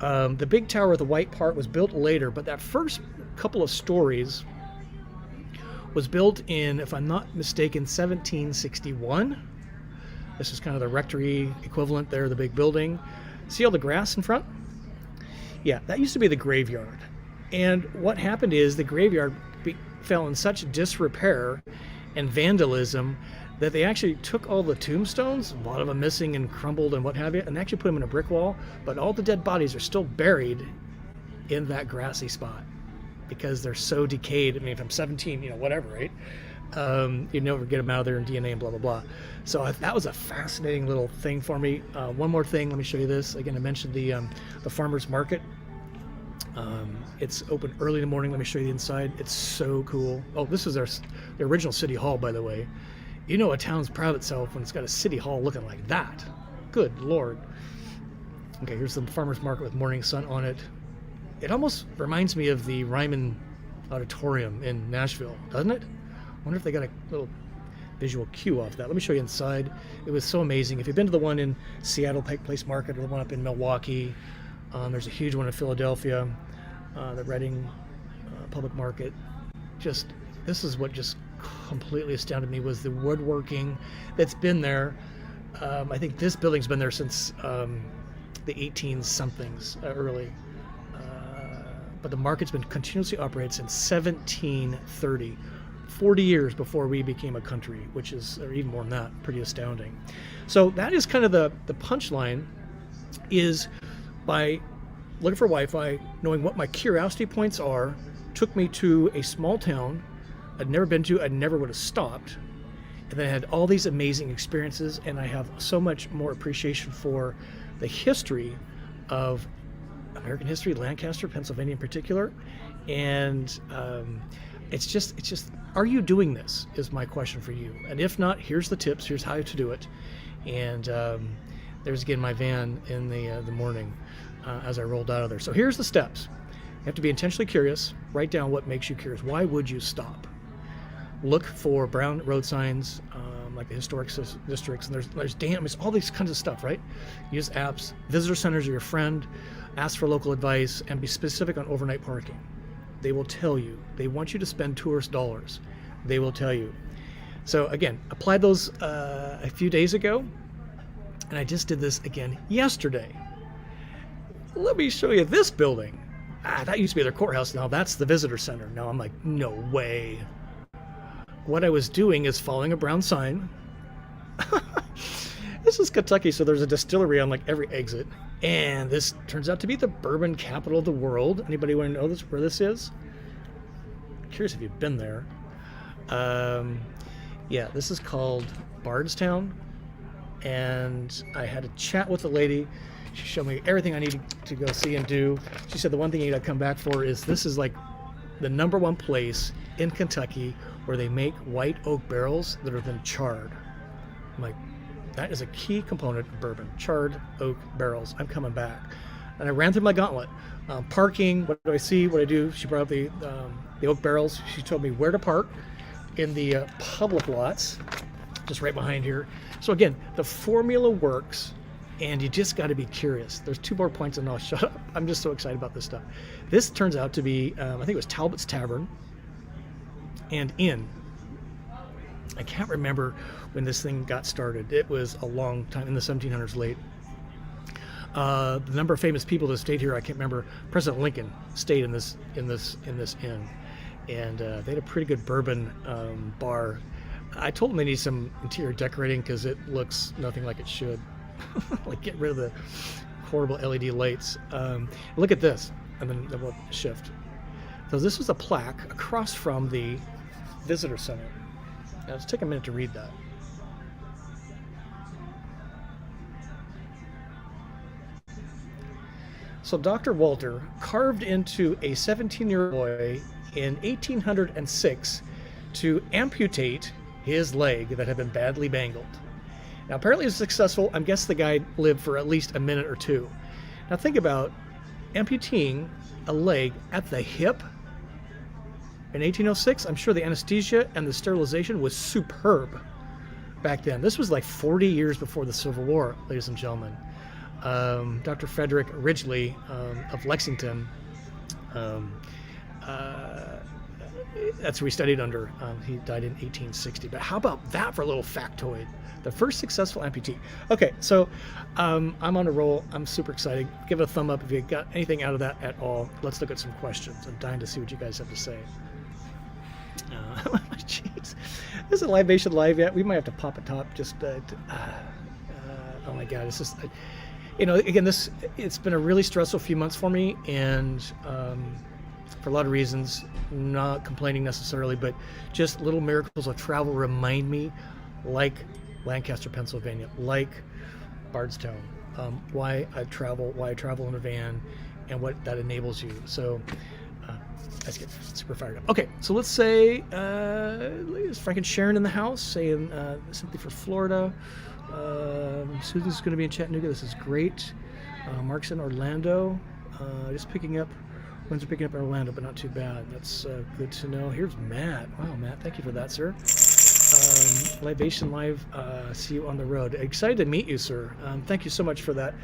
The big tower with the white part was built later, but that first couple of stories was built in, if I'm not mistaken, 1761. This is kind of the rectory equivalent there, the big building. See all the grass in front? Yeah, that used to be the graveyard. And what happened is the graveyard fell in such disrepair and vandalism that they actually took all the tombstones, a lot of them missing and crumbled and what have you, and actually put them in a brick wall. But all the dead bodies are still buried in that grassy spot because they're so decayed. I mean, if I'm 17, whatever, right? You never get them out of there in DNA and blah, blah, blah. So that was a fascinating little thing for me. One more thing, let me show you this. Again, I mentioned the farmer's market. It's open early in the morning. Let me show you the inside. It's so cool. Oh, this is the original city hall, by the way. A town's proud of itself when it's got a city hall looking like that. Good Lord. Okay, here's the farmer's market with morning sun on it. It almost reminds me of the Ryman Auditorium in Nashville, doesn't it? I wonder if they got a little visual cue off that. Let me show you inside. It was so amazing. If you've been to the one in Seattle Pike Place Market or the one up in Milwaukee, there's a huge one in Philadelphia, the Reading Public Market. This is what just completely astounded me was the woodworking that's been there. I think this building's been there since the 18-somethings, early. But the market's been continuously operated since 1730, 40 years before we became a country, which is, or even more than that, pretty astounding. So that is kind of the punchline, is by looking for Wi-Fi, knowing what my curiosity points are, took me to a small town I'd never been to, I never would have stopped. And then I had all these amazing experiences, and I have so much more appreciation for the history of American history, Lancaster, Pennsylvania in particular. And it's just, are you doing this is my question for you. And if not, here's the tips, here's how to do it. And there's again my van in the morning as I rolled out of there. So here's the steps. You have to be intentionally curious. Write down what makes you curious. Why would you stop? Look for brown road signs, like the historic districts, and there's dams, all these kinds of stuff, right? Use apps. Visitor centers are your friend. Ask for local advice and be specific on overnight parking. They will tell you. They want you to spend tourist dollars. They will tell you. So again, applied those a few days ago, and I just did this again yesterday. Let me show you this building. That used to be their courthouse. Now that's the visitor center. Now I'm like, no way. What I was doing is following a brown sign. This is Kentucky, so there's a distillery on like every exit. And this turns out to be the bourbon capital of the world. Anybody want to know where this is? I'm curious if you've been there. Yeah, this is called Bardstown. And I had a chat with the lady. She showed me everything I needed to go see and do. She said the one thing you got to come back for is this is like the #1 place in Kentucky where they make white oak barrels that have been charred. I'm like, that is a key component of bourbon, charred oak barrels. I'm coming back. And I ran through my gauntlet. Parking, what do I see, what I do? She brought up the oak barrels. She told me where to park in the public lots, just right behind here. So again, the formula works, and you just got to be curious. There's 2 more points and I'll shut up. I'm just so excited about this stuff. This turns out to be, I think it was Talbot's Tavern and Inn. I can't remember when this thing got started. It was a long time, in the 1700s late. The number of famous people that stayed here, I can't remember. President Lincoln stayed in this inn, and they had a pretty good bourbon bar. I told them they need some interior decorating because it looks nothing like it should. Like get rid of the horrible LED lights. Look at this, and then we'll shift. So this was a plaque across from the visitor center. Now let's take a minute to read that. So Dr. Walter carved into a 17-year-old boy in 1806 to amputate his leg that had been badly mangled. Now apparently it was successful. I'm guessing the guy lived for at least a minute or 2. Now think about amputating a leg at the hip in 1806. I'm sure the anesthesia and the sterilization was superb back then. This was like 40 years before the Civil War, ladies and gentlemen. Dr. Frederick Ridgely of Lexington that's who we studied under. He died in 1860. But how about that for a little factoid? The first successful amputee. Okay, so I'm on a roll. I'm super excited. Give it a thumb up if you got anything out of that at all. Let's look at some questions. I'm dying to see what you guys have to say. Jeez. Is it Libation live yet? We might have to pop a top just oh my God, it's just, again, it's been a really stressful few months for me, and for a lot of reasons, not complaining necessarily, but just little miracles of travel remind me, like Lancaster, Pennsylvania, like Bardstown, why I travel in a van, and what that enables you. So let's get super fired up. Okay, so let's say is Frank and Sharon in the house saying something for Florida. Susan's going to be in Chattanooga. This is great. Mark's in Orlando. Just picking up. Winds are picking up in Orlando, but not too bad. That's good to know. Here's Matt. Wow, Matt, thank you for that, sir. Libation Live. See you on the road. Excited to meet you, sir. Thank you so much for that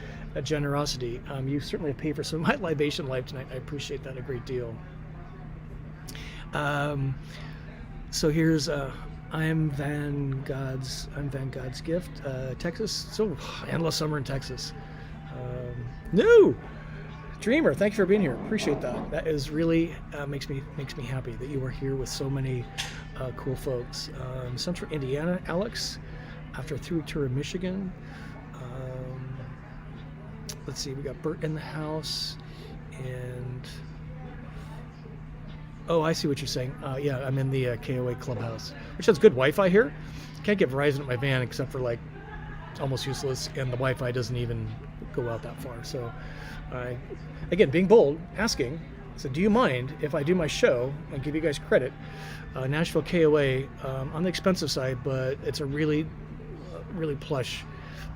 generosity. You certainly have paid for some of my Libation Live tonight. I appreciate that a great deal. So here's I'm Van God's gift, Texas. So endless summer in Texas. No, Dreamer, thank you for being here. Appreciate that. That is really makes me happy that you are here with so many cool folks. Central Indiana, Alex, after a 3-week tour of Michigan. Let's see, we got Bert in the house, and oh, I see what you're saying. Yeah, I'm in the KOA clubhouse, which has good Wi-Fi here. Can't get Verizon at my van except for it's almost useless, and the Wi-Fi doesn't even go out that far. So, again, being bold, asking. So, do you mind if I do my show and give you guys credit? Nashville KOA on the expensive side, but it's a really, really plush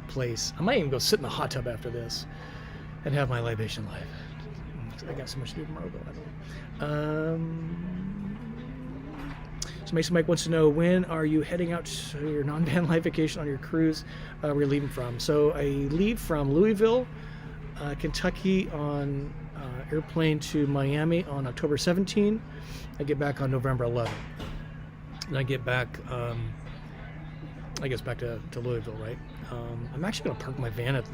place. I might even go sit in the hot tub after this and have my Libation Live. I got so much to do tomorrow, though. I don't know. So Mason Mike wants to know, when are you heading out to your non-van life vacation on your cruise? Where are you leaving from? So I leave from Louisville, Kentucky on airplane to Miami on October 17. I get back on November 11. And I get back, I guess back to Louisville, right? I'm actually going to park my van at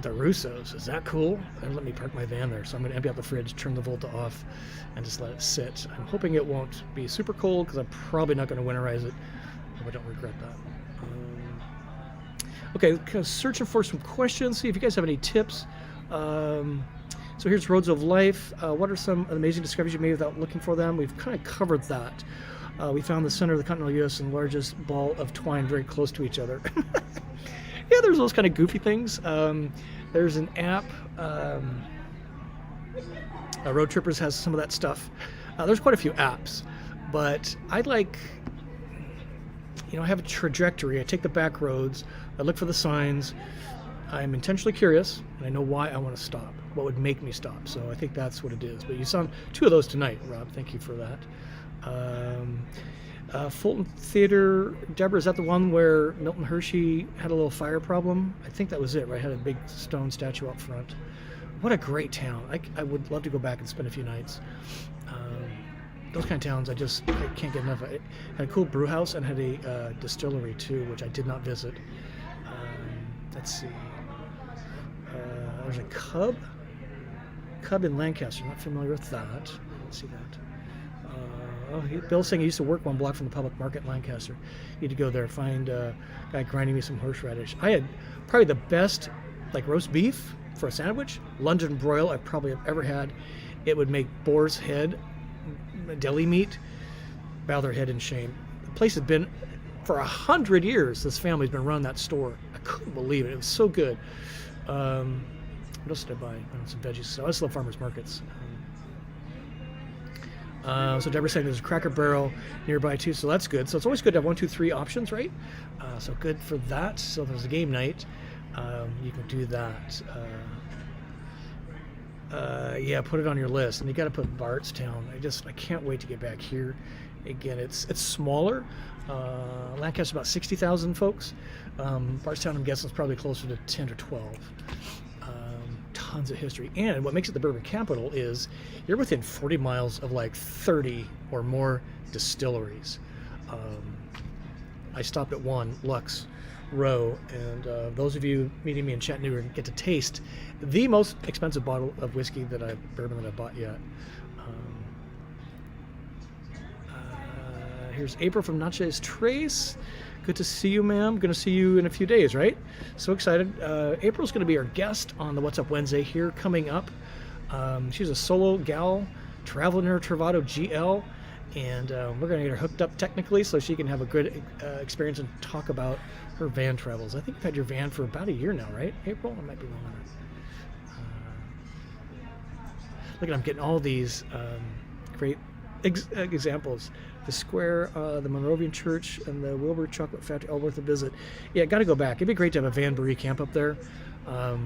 the Russo's. Is that cool? And let me park my van there. So I'm going to empty out the fridge, turn the Volta off, and just let it sit. I'm hoping it won't be super cold because I'm probably not going to winterize it. Hope I don't regret that. Okay, kind of searching for some questions. See if you guys have any tips. So here's Roads of Life. What are some amazing discoveries you made without looking for them? We've kind of covered that. We found the center of the continental U.S. and largest ball of twine very close to each other. Yeah, there's those kind of goofy things. There's an app. Road Trippers has some of that stuff. There's quite a few apps, but I like, I have a trajectory. I take the back roads. I look for the signs. I'm intentionally curious, and I know why I want to stop. What would make me stop? So I think that's what it is. But you saw 2 of those tonight, Rob. Thank you for that. Fulton Theater, Deborah, is that the one where Milton Hershey had a little fire problem? I think that was it, right? Had a big stone statue up front. What a great town. I would love to go back and spend a few nights. Those kind of towns, I can't get enough of. It had a cool brew house and had a distillery too, which I did not visit. Let's see. There's a Cub in Lancaster. Not familiar with that. Let's see that. Bill's saying he used to work 1 block from the public market in Lancaster. Need to go there, find a guy grinding me some horseradish. I had probably the best roast beef for a sandwich, London broil I probably have ever had. It would make boar's head, deli meat, bow their head in shame. The place has been, for 100 years, this family's been running that store. I couldn't believe it. It was so good. What else did I buy? Some veggies. So I just love farmers markets. So Deborah's saying there's a Cracker Barrel nearby too, so that's good. So it's always good to have 1, 2, 3 options, right? So good for that. So if there's a game night, you can do that. Yeah, put it on your list, and you got to put Bardstown. I can't wait to get back here. Again, it's smaller. Lancaster about 60,000 folks. Bardstown, I'm guessing, is probably closer to 10 or 12. tons of history. And what makes it the bourbon capital is you're within 40 miles of like 30 or more distilleries. I stopped at one, Lux Row, and those of you meeting me in Chattanooga get to taste the most expensive bottle of bourbon that I've bought yet. Here's April from Natchez Trace. Good to see you, ma'am. Going to see you in a few days, right? So excited. April's going to be our guest on the What's Up Wednesday here coming up. She's a solo gal, traveling her Travado GL, and we're going to get her hooked up technically so she can have a good experience and talk about her van travels. I think you've had your van for about a year now, right, April? I might be wrong on that. Look at, I'm getting all these great examples. The Square, the Monrovian Church, and the Wilbur Chocolate Factory, all worth a visit. Yeah, got to go back. It'd be great to have a Van Bury camp up there.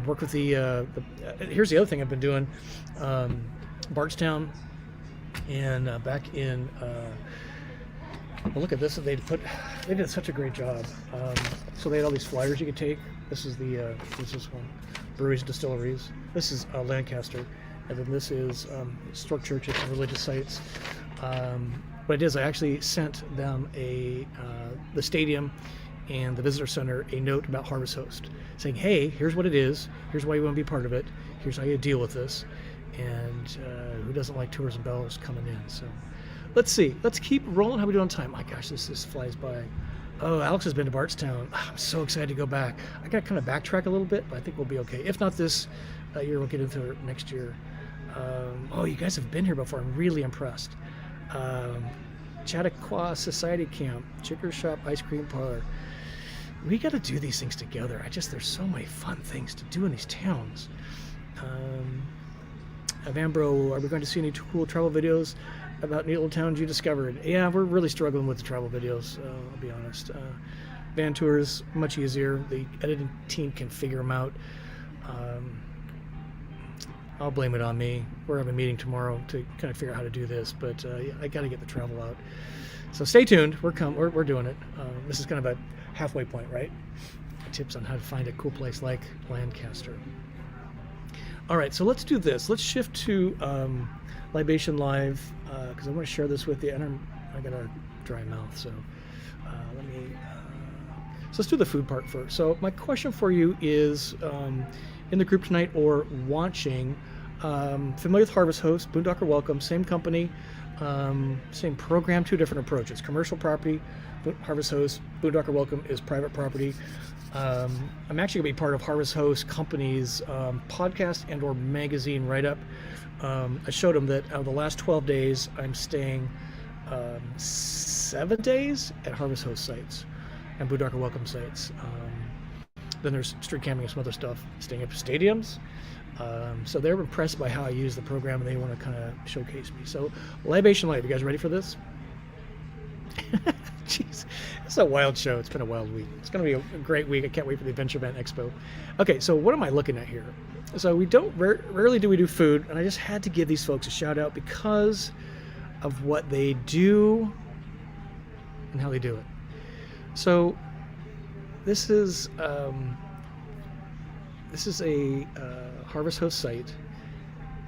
Work with here's the other thing I've been doing. Bardstown, and back in, well, look at this. They did such a great job. So they had all these flyers you could take. This is one. Breweries, distilleries. This is Lancaster. And then this is historic churches and religious sites. What it is, I actually sent them the stadium and the visitor center a note about Harvest Host, saying, hey, here's what it is, here's why you want to be part of it, here's how you deal with this, and who doesn't like tours and bells coming in. So let's see, let's keep rolling. How are we doing on time? My gosh, this flies by. Oh, Alex has been to Bardstown. I'm so excited to go back. I got to kind of backtrack a little bit, but I think we'll be okay. If not this year, we'll get into it next year. Oh, you guys have been here before. I'm really impressed. Chautauqua Society Camp, Chicker Shop, Ice Cream Parlor. We got to do these things together. There's so many fun things to do in these towns. Vanbro, are we going to see any cool travel videos about neat little towns you discovered? Yeah, we're really struggling with the travel videos, I'll be honest. Van tours, much easier. The editing team can figure them out. I'll blame it on me. We're having a meeting tomorrow to kind of figure out how to do this, but yeah, I got to get the travel out. So stay tuned. We're doing it. This is kind of a halfway point, right? Tips on how to find a cool place like Lancaster. All right, so let's do this. Let's shift to Libation Live because I want to share this with you. And I got a dry mouth, so so let's do the food part first. So my question for you is, in the group tonight or watching, familiar with Harvest Host, Boondocker Welcome, same company, same program, two different approaches. Commercial property, Harvest Host, Boondocker Welcome is private property. I'm actually going to be part of Harvest Host Company's podcast and or magazine write-up. I showed them that out of the last 12 days, I'm staying 7 days at Harvest Host sites and Boondocker Welcome sites. Then there's street camping and some other stuff, staying up at stadiums. So they're impressed by how I use the program, and they want to kind of showcase me. So Libation Live, you guys ready for this? Jeez, it's a wild show. It's been a wild week. It's going to be a great week. I can't wait for the Adventure Event Expo. Okay, so what am I looking at here? So we don't rarely do we do food, and I just had to give these folks a shout out because of what they do and how they do it. So this is a Harvest Host site.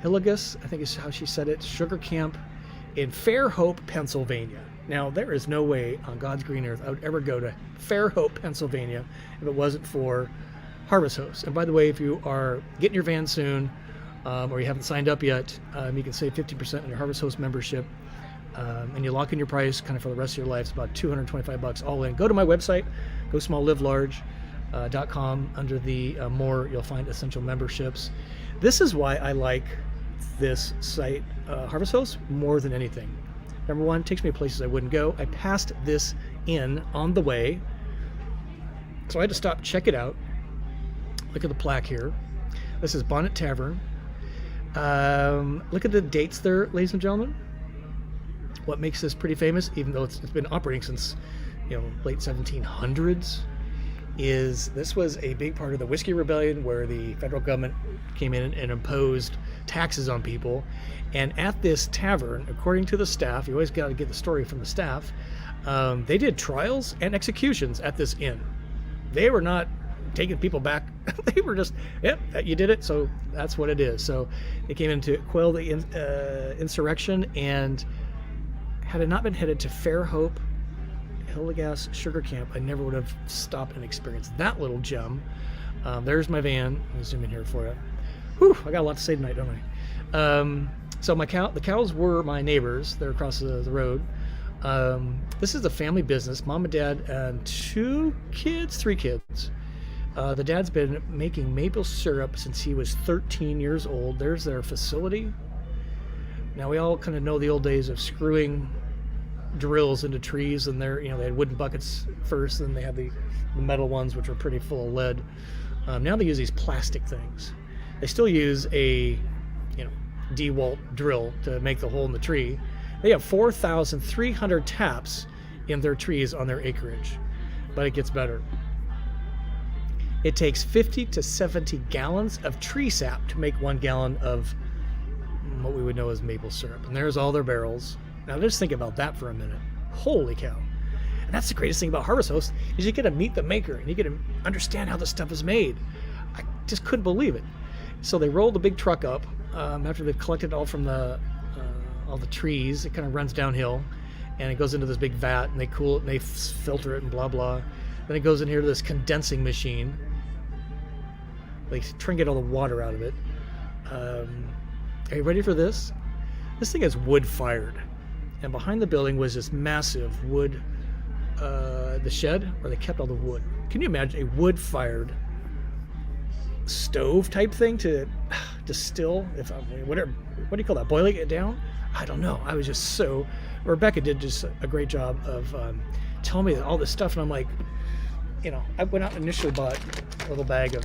Hillegas, I think is how she said it, sugar camp in Fairhope, Pennsylvania. Now, there is no way on God's green earth I would ever go to Fairhope, Pennsylvania if it wasn't for Harvest Host. And by the way, if you are getting your van soon or you haven't signed up yet, you can save 50% on your Harvest Host membership. And you lock in your price kind of for the rest of your life. It's about $225 all in. Go to my website, GoSmallLiveLarge.com. Under the more, you'll find essential memberships. This is why I like this site, Harvest Host, more than anything. Number one, it takes me to places I wouldn't go. I passed this inn on the way, so I had to stop, check it out. Look at the plaque here. This is Bonnet Tavern. Look at the dates there, ladies and gentlemen. What makes this pretty famous, even though it's been operating since, late 1700s, is this was a big part of the Whiskey Rebellion, where the federal government came in and imposed taxes on people. And at this tavern, according to the staff, you always got to get the story from the staff, they did trials and executions at this inn. They were not taking people back. They were just, yep, you did it, so that's what it is. So they came in to quell the insurrection, and had it not been headed to Fairhope, Hillegas Sugar Camp, I never would have stopped and experienced that little gem. There's my van. I'll zoom in here for you. Whew, I got a lot to say tonight, don't I? So the cows were my neighbors. They're across the road. This is a family business, mom and dad and three kids. The dad's been making maple syrup since he was 13 years old. There's their facility. Now we all kind of know the old days of screwing drills into trees, and they had wooden buckets first, and they had the metal ones, which were pretty full of lead. Now they use these plastic things. They still use a DeWalt drill to make the hole in the tree. They have 4,300 taps in their trees on their acreage, but it gets better. It takes 50 to 70 gallons of tree sap to make 1 gallon of what we would know as maple syrup. And there's all their barrels. Now just think about that for a minute. Holy cow. And that's the greatest thing about Harvest Host, is you get to meet the maker and you get to understand how this stuff is made. I just couldn't believe it. So they roll the big truck up after they've collected all from all the trees. It kind of runs downhill, and it goes into this big vat, and they cool it and they filter it and blah blah. Then it goes in here to this condensing machine. They try and get all the water out of it. Are you ready for this? This thing is wood fired, and behind the building was this massive wood, the shed where they kept all the wood. Can you imagine a wood fired stove type thing to distill, whatever, what do you call that, boiling it down? I don't know. I was just so, Rebecca did just a great job of telling me all this stuff, and I'm like, I went out and initially bought a little bag of,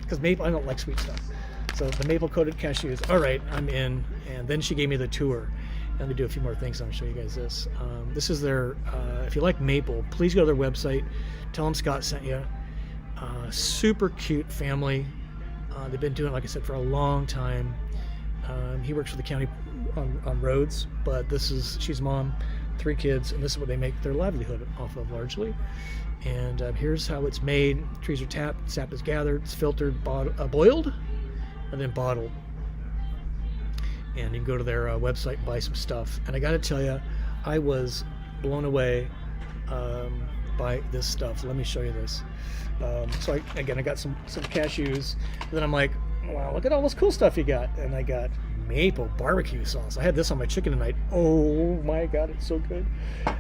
because maple, I don't like sweet stuff, so the maple coated cashews. All right, I'm in. And then she gave me the tour. Let me do a few more things. I'll show you guys this. This is their, if you like maple, please go to their website, tell them Scott sent you. Super cute family. They've been doing it, like I said, for a long time. He works for the county on roads, but she's mom, 3 kids, and this is what they make their livelihood off of largely. And here's how it's made. Trees are tapped, sap is gathered, it's filtered, boiled, and then bottled. And you can go to their website and buy some stuff. And I got to tell you, I was blown away by this stuff. Let me show you this. So I got some cashews. And then I'm like, wow, look at all this cool stuff you got. And I got maple barbecue sauce. I had this on my chicken tonight. Oh my God, it's so good.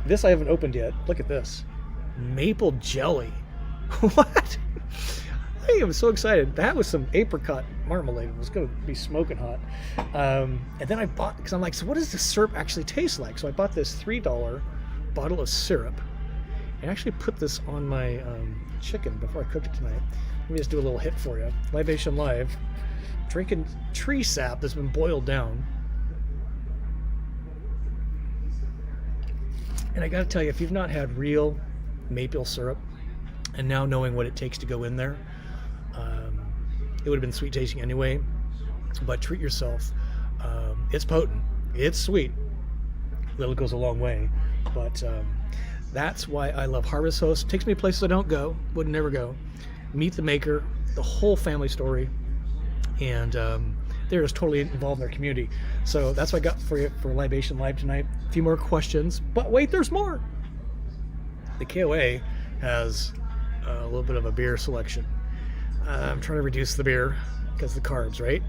This I haven't opened yet. Look at this. Maple jelly. What? I am so excited. That was some apricot marmalade. It was going to be smoking hot. And then I bought, because I'm like, so what does the syrup actually taste like? So I bought this $3 bottle of syrup and actually put this on my chicken before I cooked it tonight. Let me just do a little hit for you. Libation Live. Drinking tree sap that's been boiled down. And I got to tell you, if you've not had real maple syrup, and now knowing what it takes to go in there, it would have been sweet tasting anyway, but treat yourself. It's potent, it's sweet, little goes a long way, but that's why I love Harvest Host. It takes me places I don't go, would never go. Meet the maker, the whole family story, and they're just totally involved in their community. So that's what I got for you for Libation Live tonight. A few more questions, but wait, there's more. The KOA has a little bit of a beer selection. I'm trying to reduce the beer because of the carbs, right?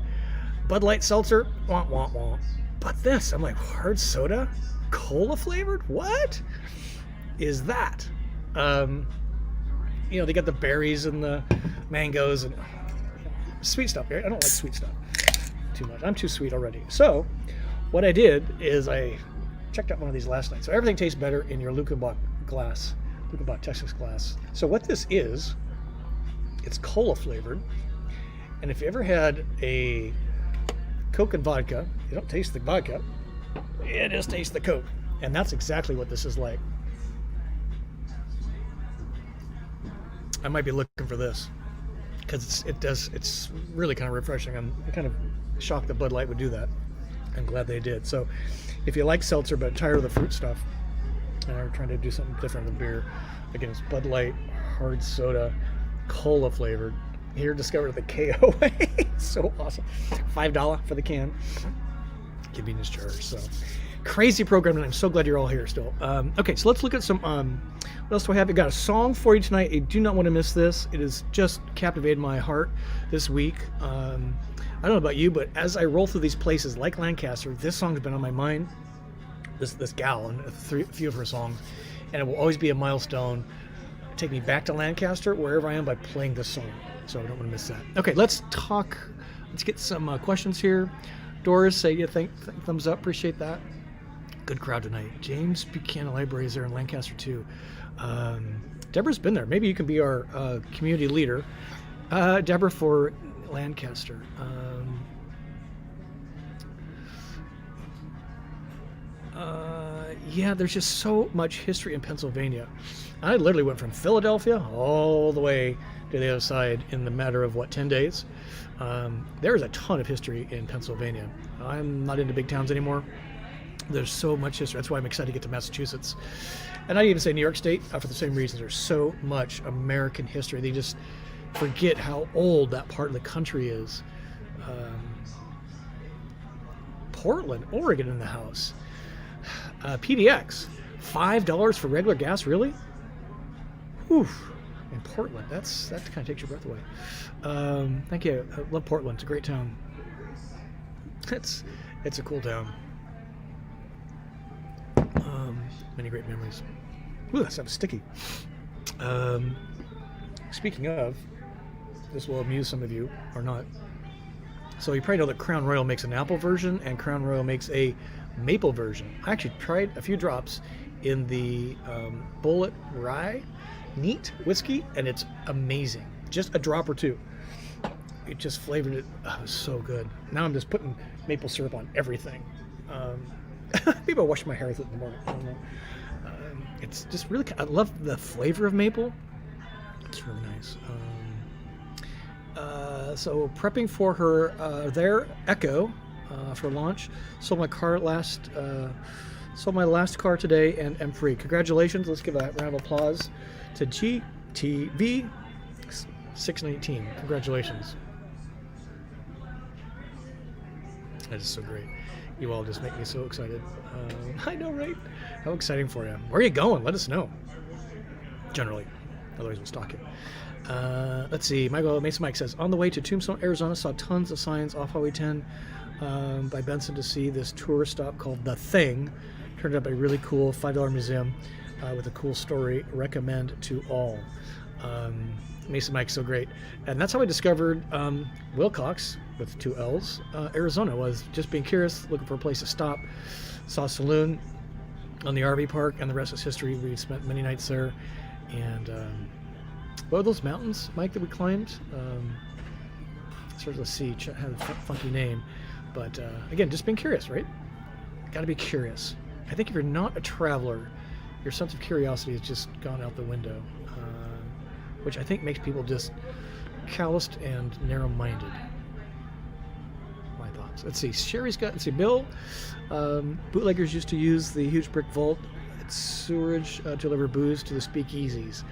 Bud Light Seltzer, wah, wah, wah. But this, I'm like, hard soda? Cola flavored? What is that? They got the berries and the mangoes and sweet stuff, right? I don't like sweet stuff too much. I'm too sweet already. So what I did is I checked out one of these last night. So everything tastes better in your Luckenbach glass, Luckenbach Texas glass. So what this is, it's cola flavored. And if you ever had a Coke and vodka, you don't taste the vodka, you just taste the Coke. And that's exactly what this is like. I might be looking for this because it's really kind of refreshing. I'm kind of shocked that Bud Light would do that. I'm glad they did. So if you like seltzer but tired of the fruit stuff and are trying to do something different than beer, again, it's Bud Light hard soda. cola flavored. Here, discovered the KOA. So awesome. $5 for the can. Convenience charge. So crazy program, and I'm so glad you're all here still. Okay, so let's look at some. What else do I have? I got a song for you tonight. I do not want to miss this. It has just captivated my heart this week. I don't know about you, but as I roll through these places like Lancaster, this song's been on my mind. This gal and a few of her songs, and it will always be a milestone. Take me back to Lancaster, wherever I am, by playing this song. So I don't want to miss that. Okay, let's talk. Let's get some questions here. Doris, say you think thumbs up. Appreciate that. Good crowd tonight. James Buchanan Library is there in Lancaster too. Deborah's been there. Maybe you can be our community leader. Deborah for Lancaster. Yeah, there's just so much history in Pennsylvania. I literally went from Philadelphia all the way to the other side in the matter of, 10 days? There is a ton of history in Pennsylvania. I'm not into big towns anymore. There's so much history. That's why I'm excited to get to Massachusetts. And I'd even say New York State for the same reasons. There's so much American history. They just forget how old that part of the country is. Portland, Oregon in the house. PDX, $5 for regular gas, really? Whew. In Portland, that kind of takes your breath away. Thank you. I love Portland. It's a great town. It's a cool town. Many great memories. Ooh, that sounds sticky. Speaking of, this will amuse some of you or not. So you probably know that Crown Royal makes an apple version and Crown Royal makes a maple version. I actually tried a few drops in the Bullet Rye Neat whiskey, and it's amazing. Just a drop or two. It just flavored it. Oh, it was so good. Now I'm just putting maple syrup on everything. Maybe I'll wash my hair with it in the morning. I don't know. It's just really, I love the flavor of maple. It's really nice. So prepping for her their Echo for launch. Sold my last car today and am free. Congratulations. Let's give a round of applause to GTV 619. Congratulations. That is so great. You all just make me so excited. I know, right? How exciting for you. Where are you going? Let us know. Generally. Otherwise we'll stalk you. Let's see. Mason Mike says, on the way to Tombstone, Arizona, saw tons of signs off Highway 10 by Benson to see this tourist stop called The Thing. Turned out a really cool $5 museum with a cool story. Recommend to all. Mason Mike's so great. And that's how I discovered Wilcox, with 2 L's, Arizona. Was just being curious, looking for a place to stop. Saw a saloon on the RV park, and the rest is history. We spent many nights there. And what were those mountains, Mike, that we climbed? Let's see, had a funky name. But again, just being curious, right? Got to be curious. I think if you're not a traveler, your sense of curiosity has just gone out the window, which I think makes people just calloused and narrow-minded. My thoughts. Let's see. Let's see, Bill. Bootleggers used to use the huge brick vault at sewerage to deliver booze to the speakeasies.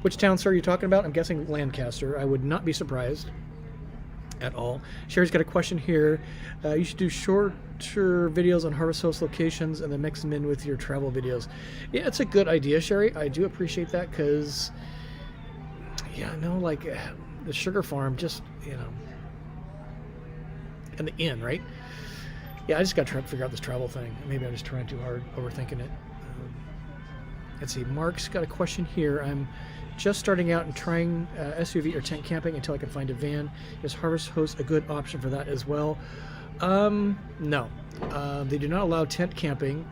Which town, sir, are you talking about? I'm guessing Lancaster. I would not be surprised at all. Sherry's got a question here. You should do shorter videos on Harvest Host locations and then mix them in with your travel videos. Yeah, it's a good idea, Sherry. I do appreciate that because, yeah, like the sugar farm, just, and the inn, right? Yeah, I just got to try to figure out this travel thing. Maybe I'm just trying too hard, overthinking it. Let's see. Mark's got a question here. I'm just starting out and trying SUV or tent camping until I can find a van. Is Harvest Host a good option for that as well? No. They do not allow tent camping.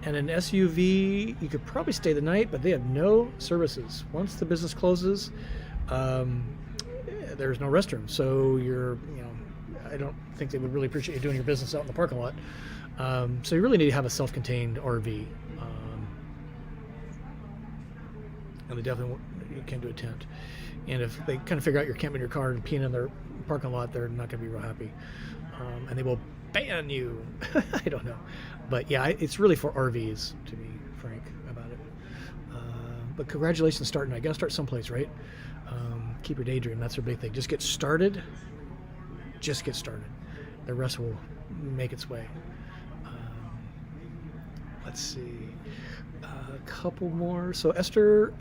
And an SUV, you could probably stay the night, but they have no services. Once the business closes, there's no restroom. So I don't think they would really appreciate you doing your business out in the parking lot. So you really need to have a self-contained RV. And they definitely you can't do a tent. And if they kind of figure out you're camping in your car and peeing in their parking lot, they're not going to be real happy. And they will ban you. I don't know. But yeah, it's really for RVs, to be frank about it. But congratulations starting. I got to start someplace, right? Keep your daydream. That's our big thing. Just get started. Just get started. The rest will make its way. Let's see. A couple more. So Esther,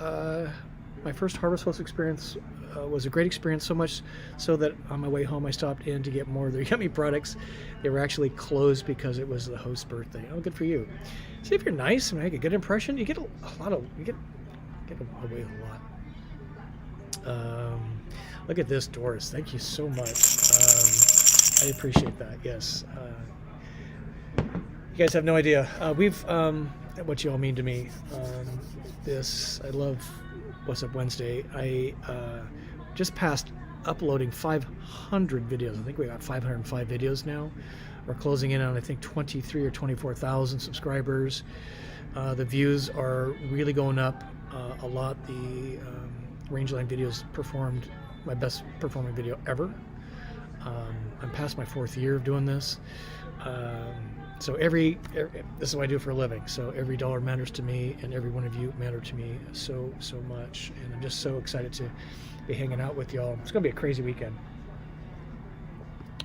my first Harvest Host experience was a great experience, so much so that on my way home I stopped in to get more of their yummy products. They were actually closed because it was the host's birthday. Oh, good for you. See, if you're nice and make a good impression, you get a lot of, you get away with a lot. Look at this, Doris. Thank you so much. I appreciate that. Yes. You guys have no idea. What you all mean to me. I love What's Up Wednesday. I just passed uploading 500 videos. I think we got 505 videos now. We're closing in on, I think, 23 or 24,000 subscribers. The views are really going up a lot. The Rangeline videos performed my best performing video ever. I'm past my 4th year of doing this. So every this is what I do for a living. So every dollar matters to me, and every one of you matter to me so much. And I'm just so excited to be hanging out with y'all. It's gonna be a crazy weekend.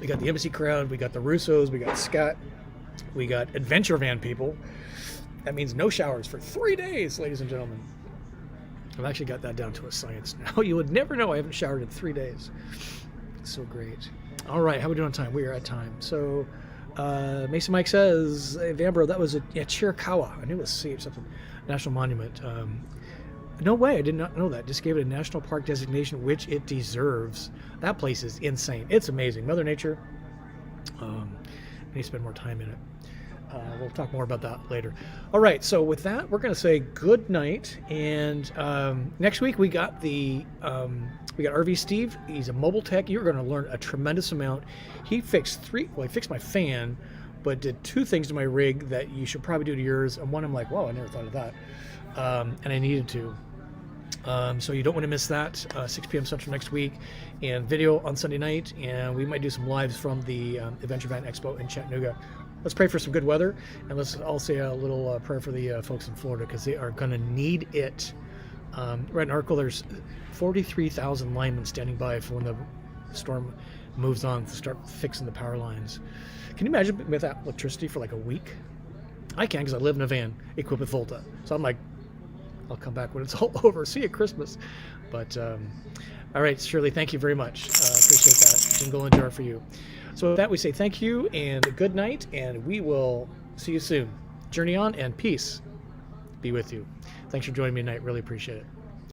We got the embassy crowd, we got the Russos, we got Scott, we got adventure van people. That means no showers for 3 days, ladies and gentlemen. I've actually got that down to a science now. You would never know I haven't showered in 3 days. It's so great. All right, how are we doing on time? We are at time. So Mason Mike says, hey, Vanbro, that was Chiricahua. I knew it was something. National Monument. No way, I did not know that. Just gave it a national park designation, which it deserves. That place is insane. It's amazing. Mother Nature. I need to spend more time in it. We'll talk more about that later. All right, so with that, we're going to say good night. And next week we got RV Steve. He's a mobile tech. You're going to learn a tremendous amount. He fixed he fixed my fan, but did 2 things to my rig that you should probably do to yours. And one, I'm like, whoa, I never thought of that. And I needed to. So you don't want to miss that. 6 p.m. Central next week, and video on Sunday night. And we might do some lives from the Adventure Van Expo in Chattanooga. Let's pray for some good weather, and let's all say a little prayer for the folks in Florida, because they are going to need it. Right in Arkle, there's 43,000 linemen standing by for when the storm moves on to start fixing the power lines. Can you imagine without electricity for like a week? I can, because I live in a van equipped with Volta. So I'm like, I'll come back when it's all over. See you at Christmas. But all right, Shirley, thank you very much. Appreciate that. Jingle and jar for you. So with that, we say thank you and good night, and we will see you soon. Journey on, and peace be with you. Thanks for joining me tonight. Really appreciate it.